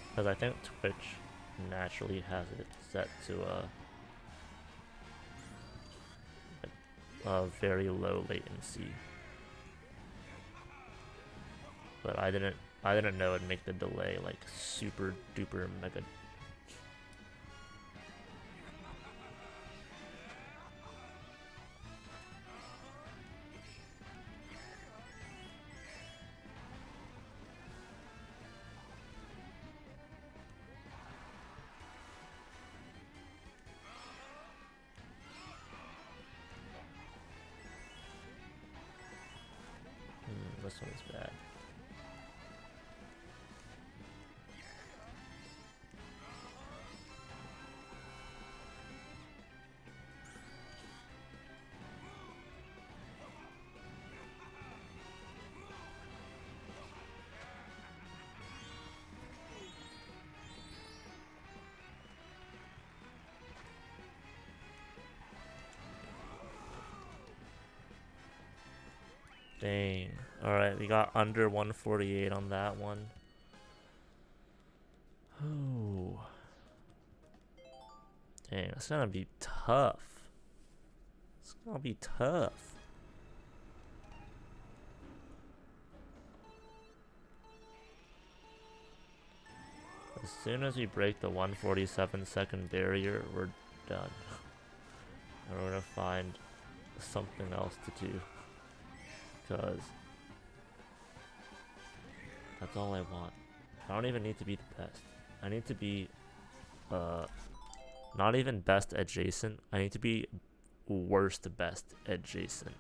Because I think Twitch naturally has it set to a very low latency. But I didn't know it'd make the delay like super duper mega. This one's bad. Dang. Alright, we got under 148 on that one. Oh. Dang, it's gonna be tough. It's gonna be tough. As soon as we break the 147-second barrier, we're done. And we're gonna find something else to do. Because that's all I want. I don't even need to be the best. I need to be not even best adjacent. I need to be worst best adjacent.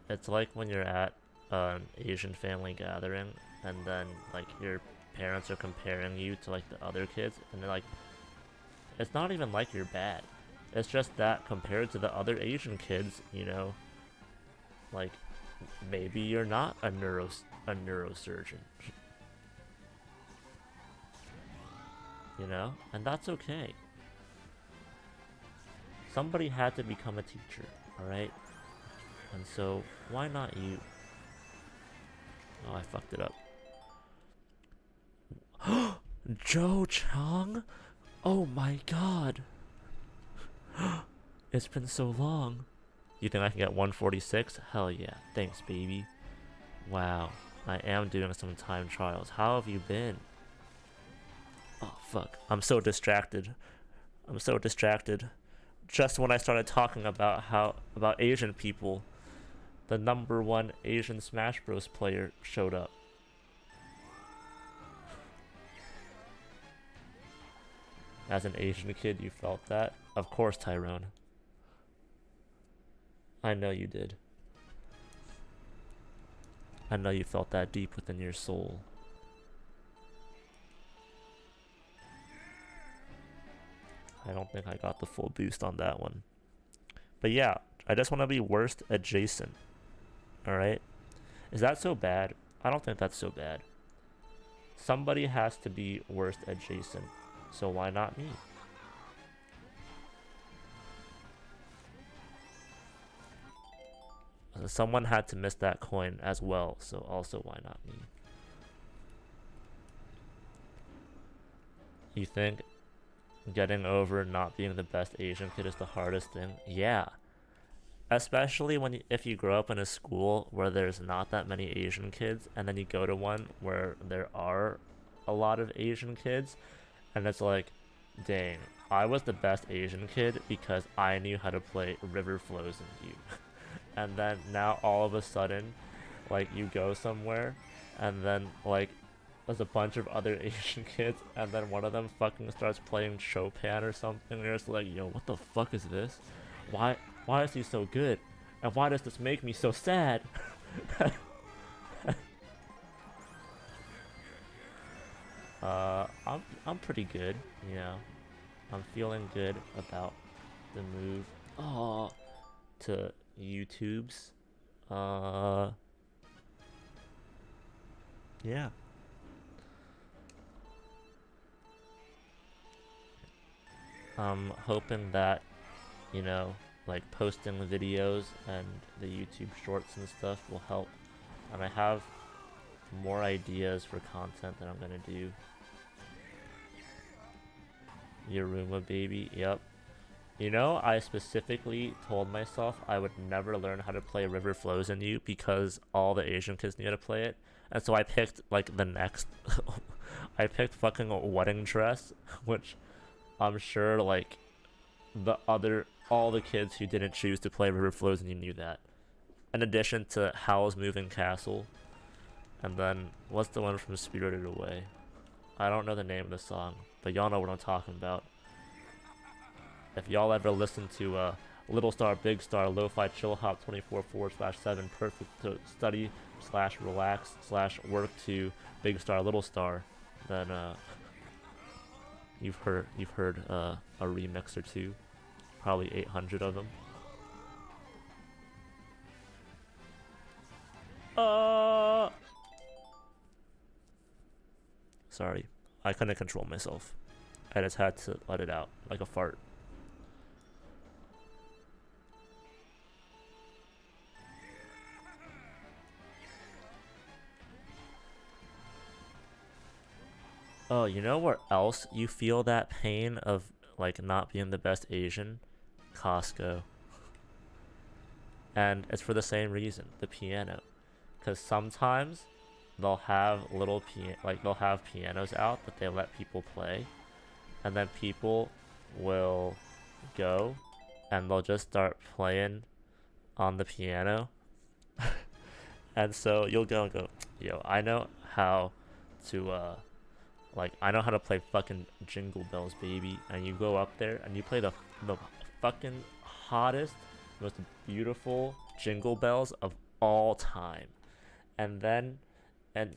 It's like when you're at an Asian family gathering, and then like your parents are comparing you to like the other kids, and they're like, it's not even like you're bad. It's just that compared to the other Asian kids, like maybe you're not a neurosurgeon, and that's okay. Somebody had to become a teacher, all right? And so why not you? Oh, I fucked it up. Joe Chang? Oh my god. It's been so long. You think I can get 146? Hell yeah. Thanks, baby. Wow. I am doing some time trials. How have you been? Oh, fuck. I'm so distracted. Just when I started talking about Asian people, the #1 Asian Smash Bros. Player showed up. As an Asian kid, you felt that? Of course, Tyrone. I know you did. I know you felt that deep within your soul. I don't think I got the full boost on that one. But yeah, I just want to be worst adjacent. Alright? Is that so bad? I don't think that's so bad. Somebody has to be worst adjacent. So why not me? Someone had to miss that coin as well, so also why not me? You think getting over not being the best Asian kid is the hardest thing? Yeah. Especially if you grow up in a school where there's not that many Asian kids, and then you go to one where there are a lot of Asian kids, and it's like, dang, I was the best Asian kid because I knew how to play River Flows in You. And then now all of a sudden, like, you go somewhere, and then like there's a bunch of other Asian kids, and then one of them fucking starts playing Chopin or something, and you're just like, yo, what the fuck is this? Why is he so good? And why does this make me so sad? I'm pretty good, I'm feeling good about the move. Oh, to YouTube's. Yeah. I'm hoping that, like posting videos and the YouTube shorts and stuff will help. And I have more ideas for content that I'm gonna do. Yoruma baby, yep. I specifically told myself I would never learn how to play River Flows in You because all the Asian kids knew how to play it. And so I picked, like, the next... I picked fucking Wedding Dress, which I'm sure, like, all the kids who didn't choose to play River Flows in You knew that. In addition to Howl's Moving Castle. And then, what's the one from Spirited Away? I don't know the name of the song, but y'all know what I'm talking about. If y'all ever listen to Little Star, Big Star, Lo-Fi Chill Hop 24/7, perfect to study / relax / work to Big Star, Little Star, then you've heard a remix or two, probably 800 of them. Sorry, I couldn't control myself. I just had to let it out like a fart. Oh, you know where else you feel that pain of, like, not being the best Asian? Costco. And it's for the same reason, the piano. Because sometimes they'll have they'll have pianos out that they let people play. And then people will go and they'll just start playing on the piano. And so you'll go and go, yo, I know how to, I know how to play fucking Jingle Bells, baby. And you go up there and you play the fucking hottest, most beautiful Jingle Bells of all time. And then and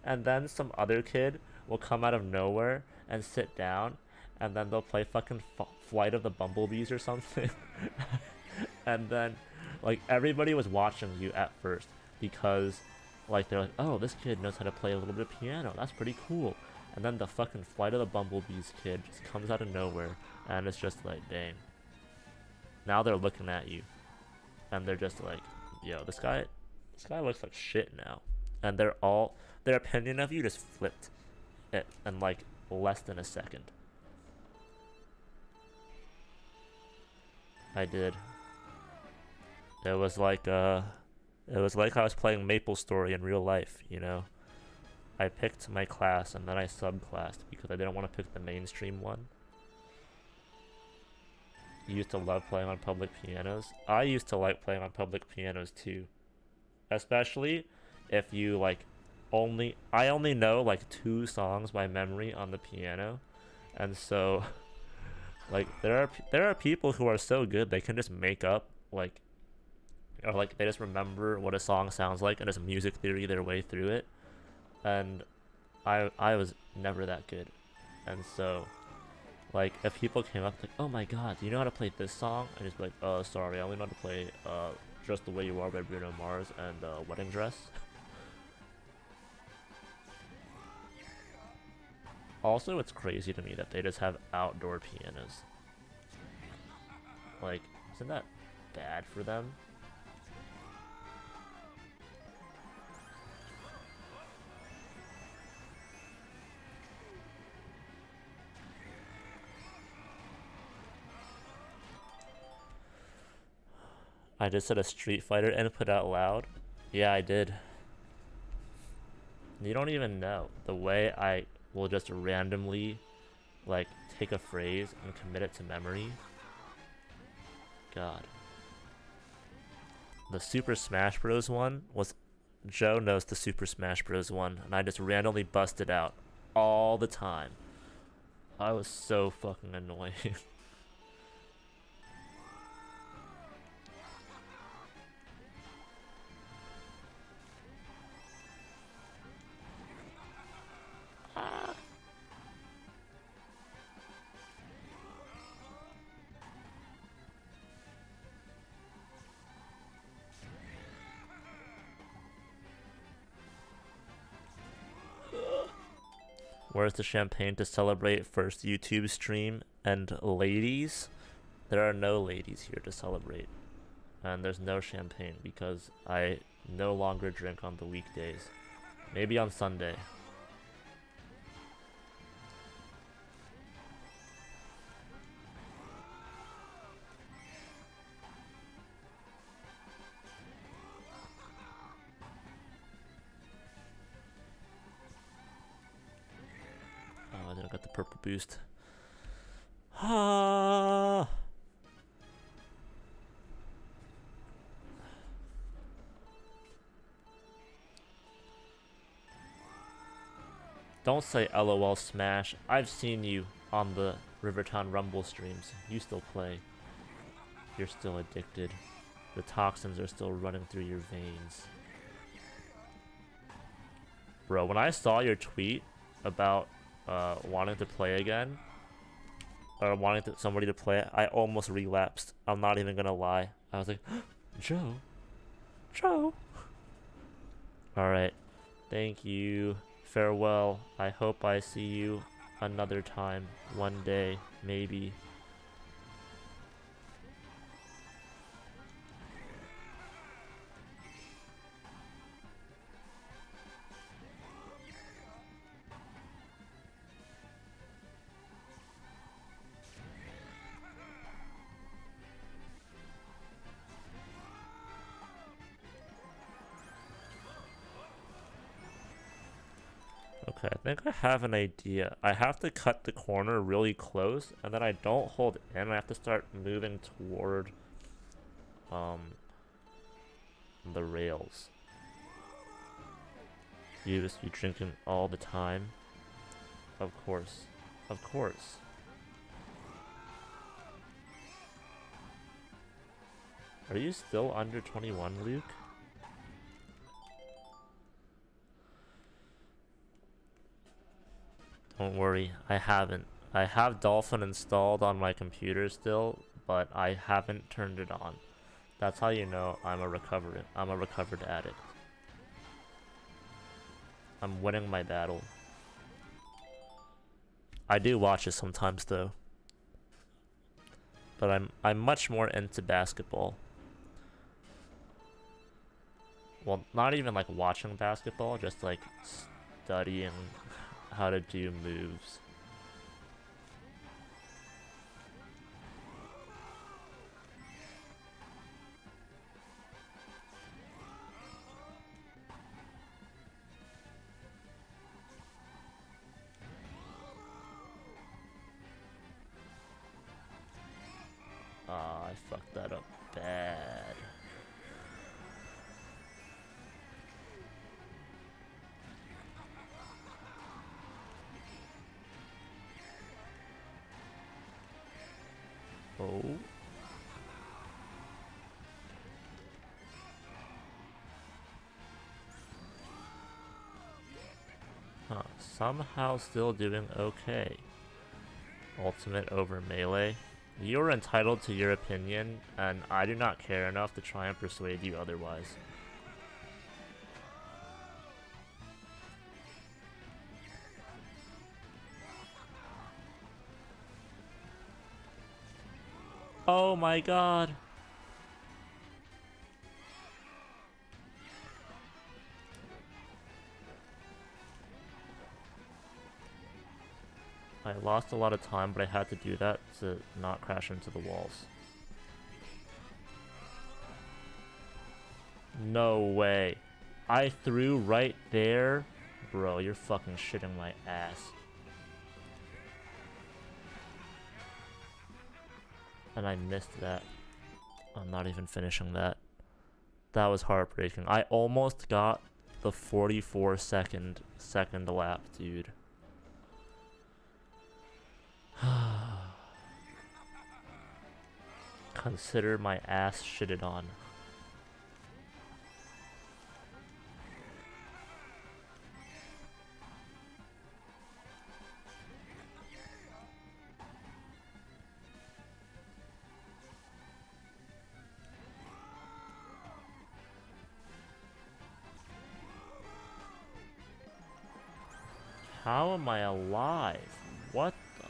and then some other kid will come out of nowhere and sit down, and then they'll play fucking Flight of the Bumblebees or something. And then like everybody was watching you at first because like they're like, oh, this kid knows how to play a little bit of piano, that's pretty cool. And then the fucking Flight of the Bumblebees kid just comes out of nowhere, and it's just like, dang. Now they're looking at you, and they're just like, yo, this guy looks like shit now. And their opinion of you just flipped it in like less than a second. I did. It was like I was playing Maple Story in real life, you know. I picked my class and then I subclassed because I didn't want to pick the mainstream one. You used to love playing on public pianos. I used to like playing on public pianos too. Especially if you like I only know like 2 songs by memory on the piano. And so like there are people who are so good they can just make up like, or like they just remember what a song sounds like and just music theory their way through it. And I was never that good. And so like if people came up like, oh my god, do you know how to play this song? I just be like, sorry, I only know how to play Just the Way You Are by Bruno Mars and Wedding Dress. Also, it's crazy to me that they just have outdoor pianos. Like, isn't that bad for them? I just said a Street Fighter input out loud. Yeah, I did. You don't even know the way I will just randomly like take a phrase and commit it to memory. God. The Super Smash Bros. One was, Joe knows the Super Smash Bros. One, and I just randomly busted out all the time. I was so fucking annoying. Where's the champagne to celebrate first YouTube stream? And ladies? There are no ladies here to celebrate. And there's no champagne because I no longer drink on the weekdays. Maybe on Sunday. Oh, I didn't get the purple boost. Ah. Don't say LOL Smash. I've seen you on the Rivertown Rumble streams. You still play. You're still addicted. The toxins are still running through your veins. Bro, when I saw your tweet about wanting to play again, or wanting somebody to play it, I almost relapsed. I'm not even gonna lie. I was like, Joe? Joe? Alright. Thank you. Farewell. I hope I see you another time. One day. Maybe. Okay, I think I have an idea. I have to cut the corner really close, and then I don't hold in. I have to start moving toward the rails. You drinking all the time? Of course. Of course. Are you still under 21, Luke? Don't worry, I haven't. I have Dolphin installed on my computer still, but I haven't turned it on. That's how you know I'm a recovered addict. I'm winning my battle. I do watch it sometimes though. But I'm much more into basketball. Well, not even like watching basketball, just like studying how to do moves. Ah, I fucked that up bad. Oh. Huh. Somehow still doing okay. Ultimate over melee. You're entitled to your opinion, and I do not care enough to try and persuade you otherwise. Oh my god. I lost a lot of time, but I had to do that to not crash into the walls. No way. I threw right there? Bro, you're fucking shitting my ass. And I missed that. I'm not even finishing that. That was heartbreaking. I almost got the 44 second lap, dude. Consider my ass shitted on. How am I alive? What the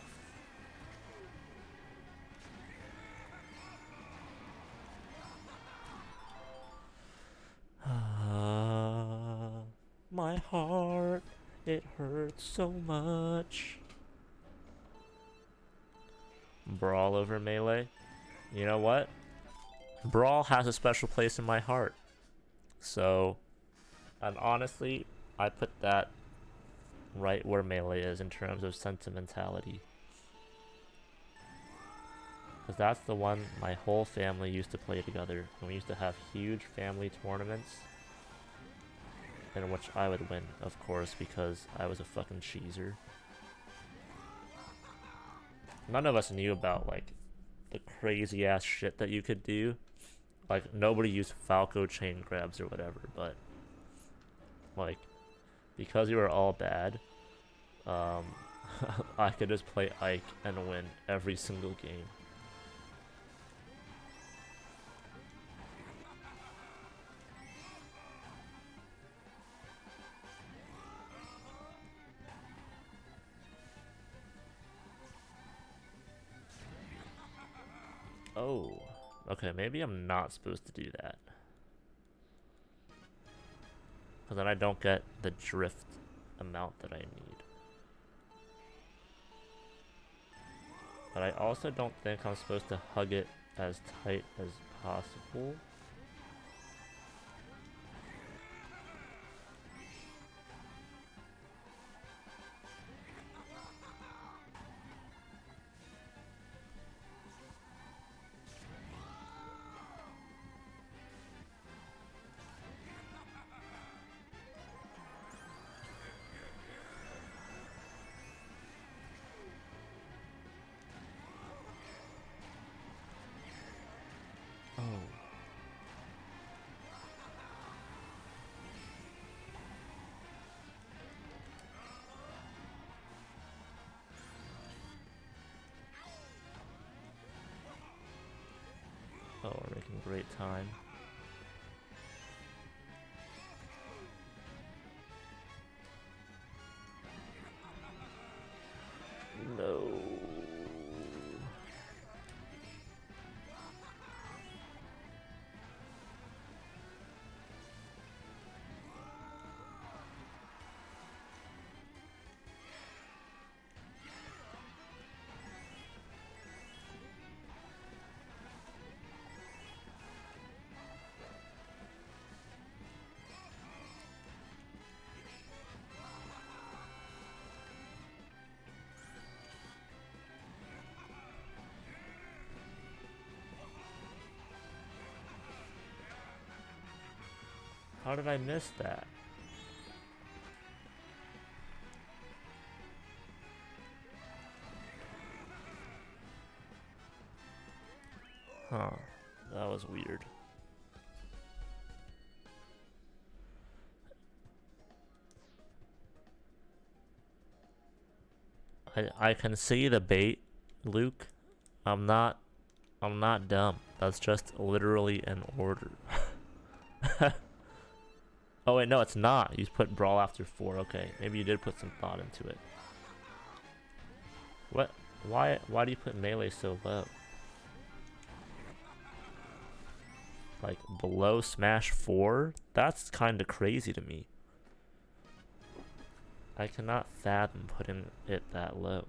my heart, it hurts so much. Brawl over melee? You know what? Brawl has a special place in my heart. So, and honestly, I put that right where melee is in terms of sentimentality. Because that's the one my whole family used to play together. And we used to have huge family tournaments in which I would win, of course, because I was a fucking cheeser. None of us knew about, like, the crazy ass shit that you could do. Like, nobody used Falco chain grabs or whatever, but, like, because we were all bad, I could just play Ike and win every single game. Oh, okay, maybe I'm not supposed to do that. Because then I don't get the drift amount that I need. But I also don't think I'm supposed to hug it as tight as possible. Oh. great time. No. How did I miss that? Huh. That was weird. I can see the bait, Luke. I'm not dumb. That's just literally an order. Oh wait, no, it's not. You put brawl after 4. Okay, maybe you did put some thought into it. What? Why do you put melee so low? Like below Smash 4? That's kind of crazy to me. I cannot fathom putting it that low.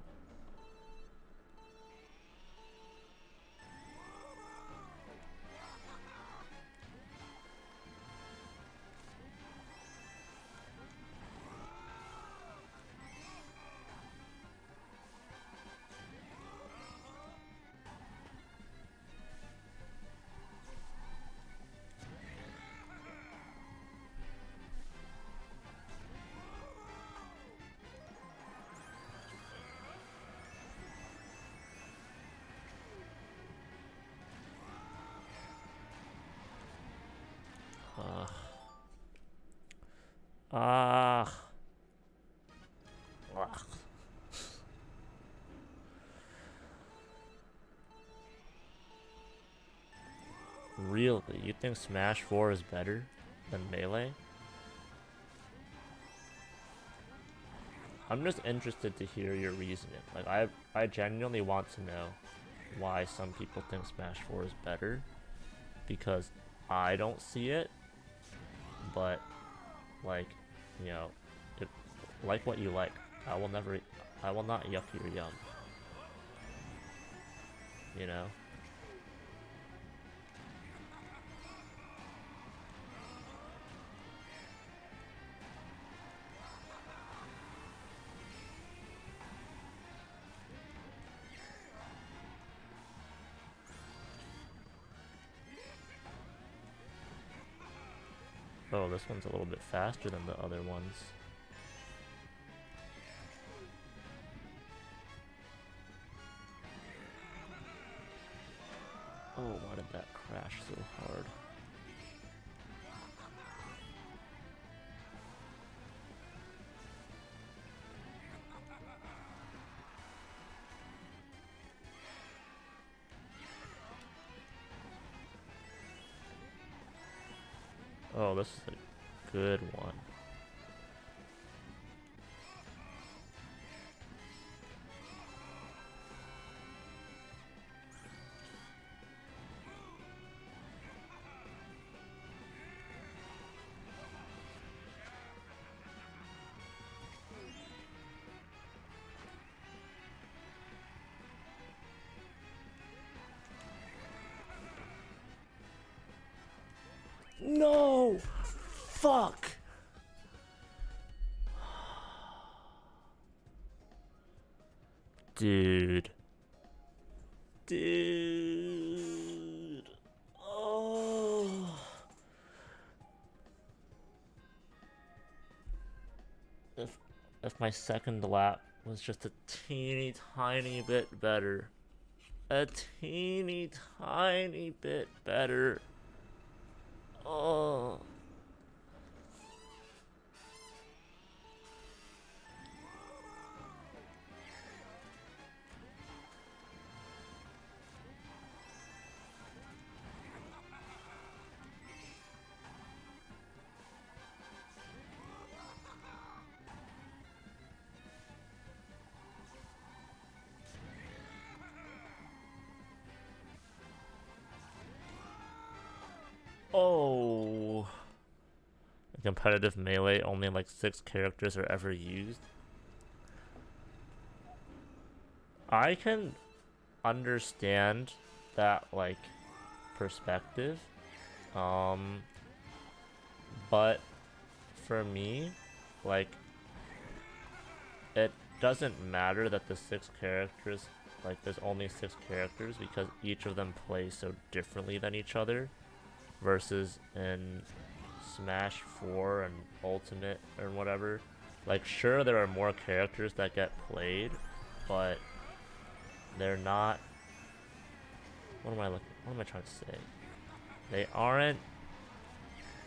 Ah. Really? You think Smash 4 is better than Melee? I'm just interested to hear your reasoning. Like, I genuinely want to know why some people think Smash 4 is better. Because I don't see it. But, like, you know, like what you like. I will not yuck your yum. You know? Oh, this one's a little bit faster than the other ones. Oh, why did that crash so hard? Oh, this is a good one. No! Fuck! Dude. Dude. Oh. If my second lap was just a teeny tiny bit better. A teeny tiny bit better. Oh. Oh, in competitive melee, only like 6 characters are ever used. I can understand that like perspective, um, but for me, like it doesn't matter that the 6 characters, like there's only 6 characters because each of them plays so differently than each other. Versus in Smash 4 and Ultimate or whatever, like sure there are more characters that get played, but they're not. What am I looking? What am I trying to say? They aren't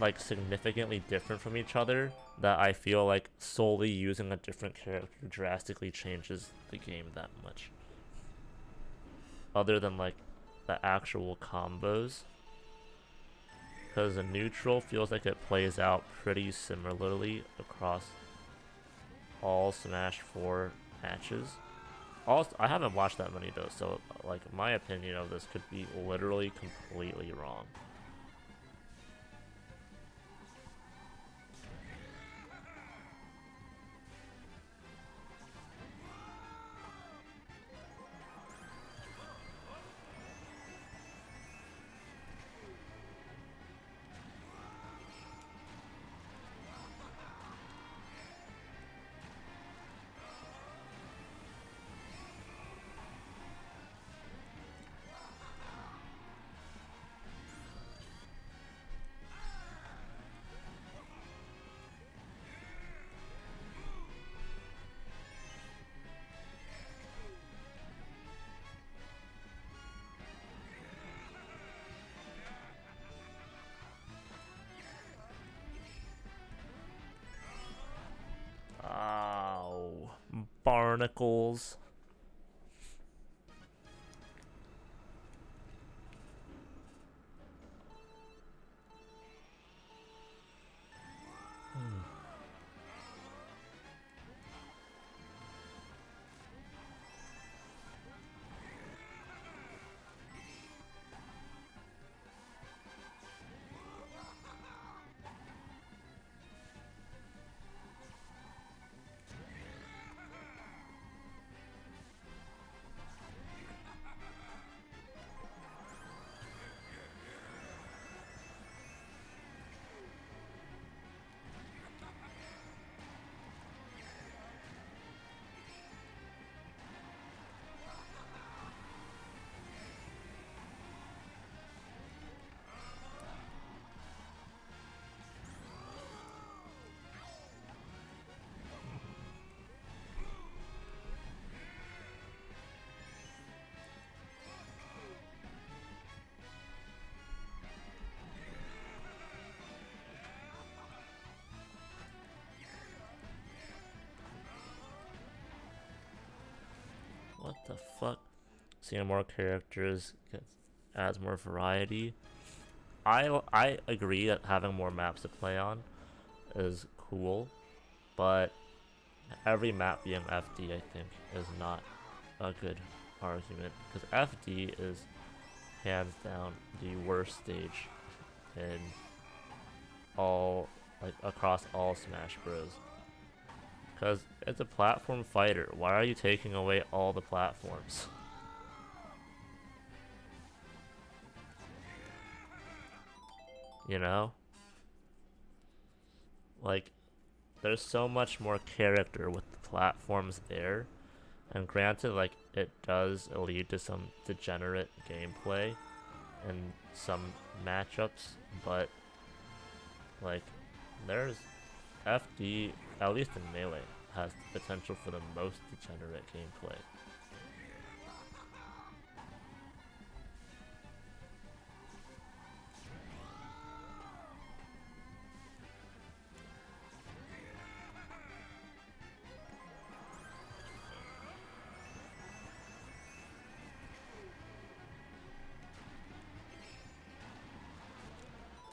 like significantly different from each other that I feel like solely using a different character drastically changes the game that much. Other than like the actual combos. Because a neutral feels like it plays out pretty similarly across all Smash 4 matches. I haven't watched that many though, so like my opinion of this could be literally completely wrong. Ow. Barnacles. What the fuck? Seeing more characters adds more variety. I agree that having more maps to play on is cool, but every map being FD I think is not a good argument because FD is hands down the worst stage in all like across all Smash Bros. Because it's a platform fighter. Why are you taking away all the platforms? You know? Like, there's so much more character with the platforms there. And granted, like, it does lead to some degenerate gameplay in some matchups, but, like, there's FD, at least in Melee, has the potential for the most degenerate gameplay.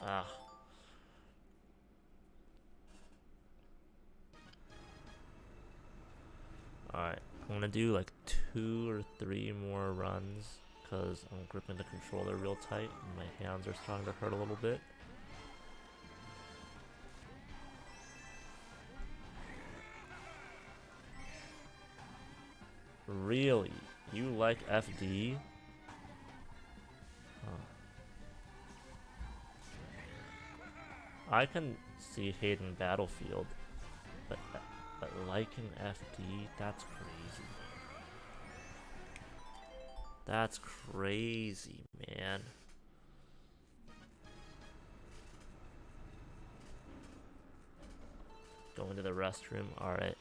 Ah. Alright, I'm gonna do like 2 or 3 more runs because I'm gripping the controller real tight and my hands are starting to hurt a little bit. Really? You like FD? Huh. I can see hating Battlefield, but liking FD? That's crazy. That's crazy, man. Going to the restroom? Alright.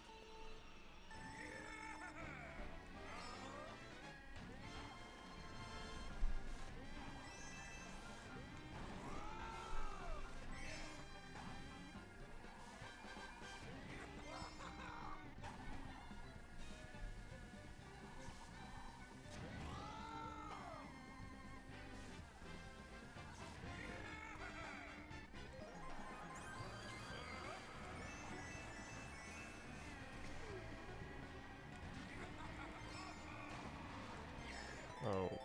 Oh.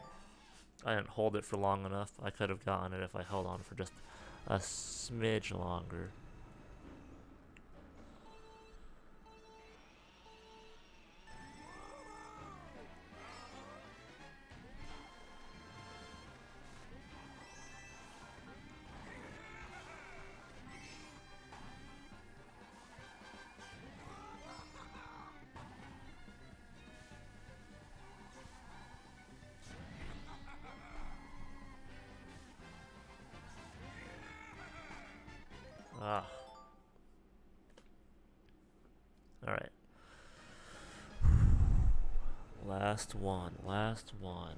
I didn't hold it for long enough. I could have gotten it if I held on for just a smidge longer. Ah. Alright. Last one. Last one.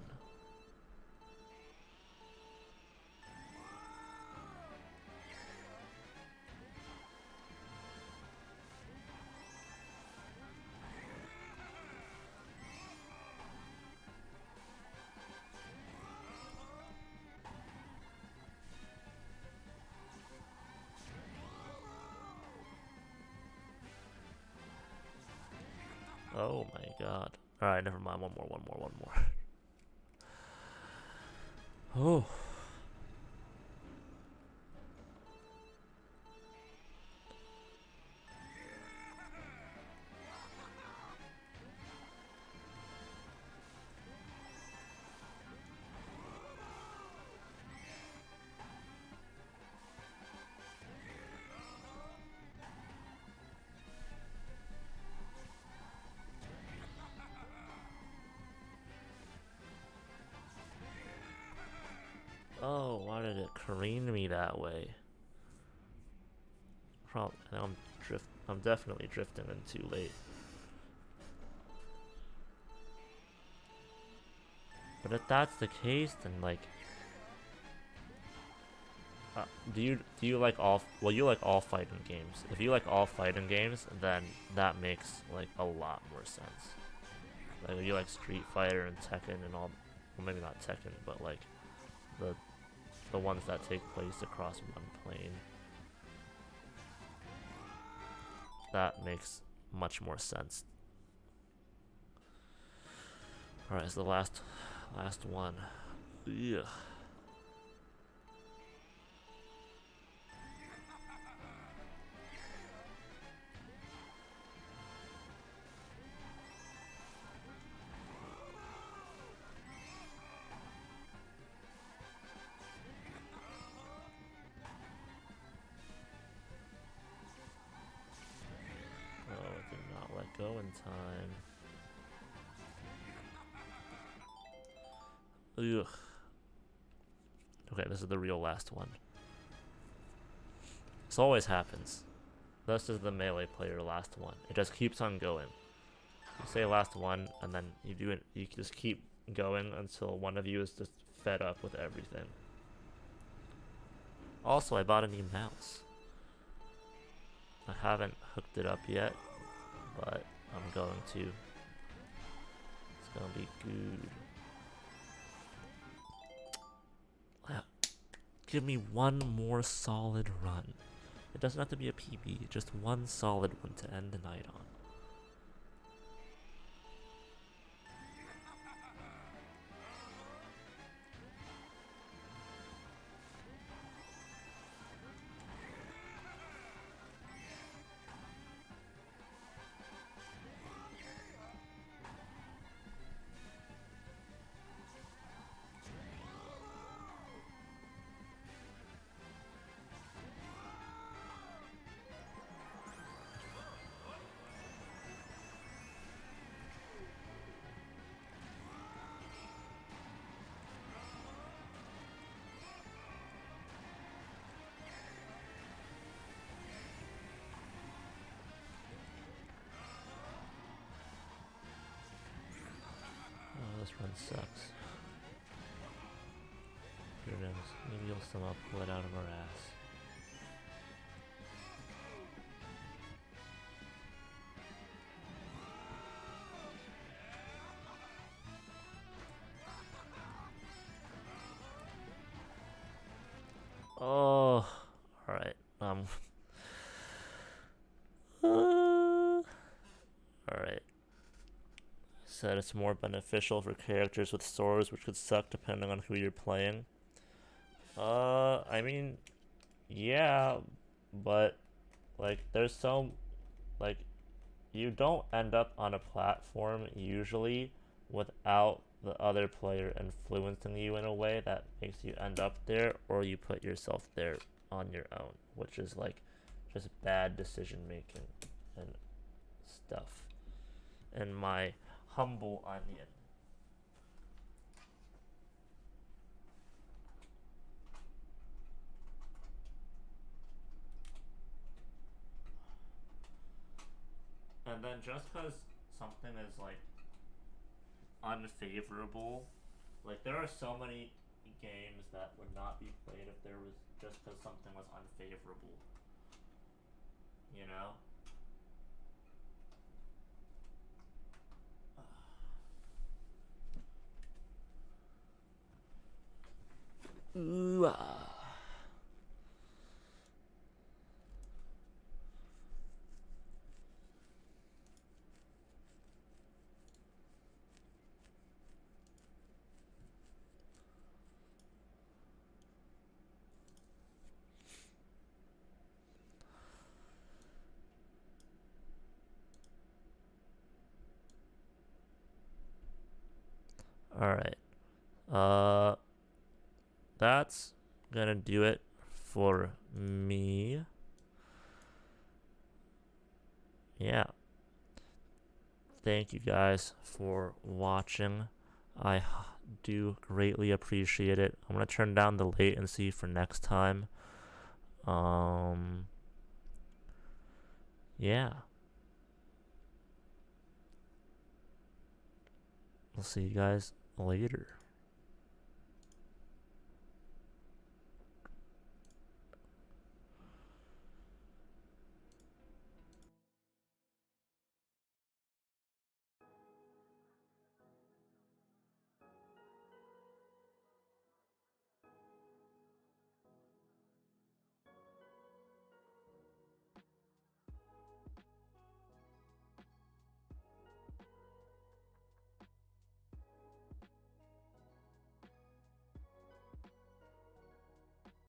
Oh my god. Alright, never mind. One more. Oh. Oh, why did it careen me that way? I'm definitely drifting in too late. But if that's the case, then like, do you like all? Well, you like all fighting games. If you like all fighting games, then that makes like a lot more sense. Like if you like Street Fighter and Tekken and all, well maybe not Tekken, but like the ones that take place across one plane. That makes much more sense. Alright, it's the last one. Ugh. Oh, it did not let go in time. Ugh. Okay, this is the real last one. This always happens. This is the melee player last one. It just keeps on going. You say last one, and then you do it. You just keep going until one of you is just fed up with everything. Also, I bought a new mouse. I haven't hooked it up yet, but I'm going to. It's gonna be good. Give me one more solid run. It doesn't have to be a PB, just one solid one to end the night on. this run sucks. Here it is. Maybe you'll somehow pull it out of our ass. Oh, alright. Alright. Said it's more beneficial for characters with swords, which could suck depending on who you're playing. I mean, yeah, but like, there's some like, you don't end up on a platform usually without the other player influencing you in a way that makes you end up there, or you put yourself there on your own, which is like just bad decision making and stuff. In my humble onion. And then just because something is like unfavorable, like there are so many games that would not be played if there was just because something was unfavorable. You know? Ooh, ah. Alright. Uh, that's gonna do it for me. Yeah. Thank you guys for watching. I do greatly appreciate it. I'm gonna turn down the latency for next time. Yeah. I'll see you guys later.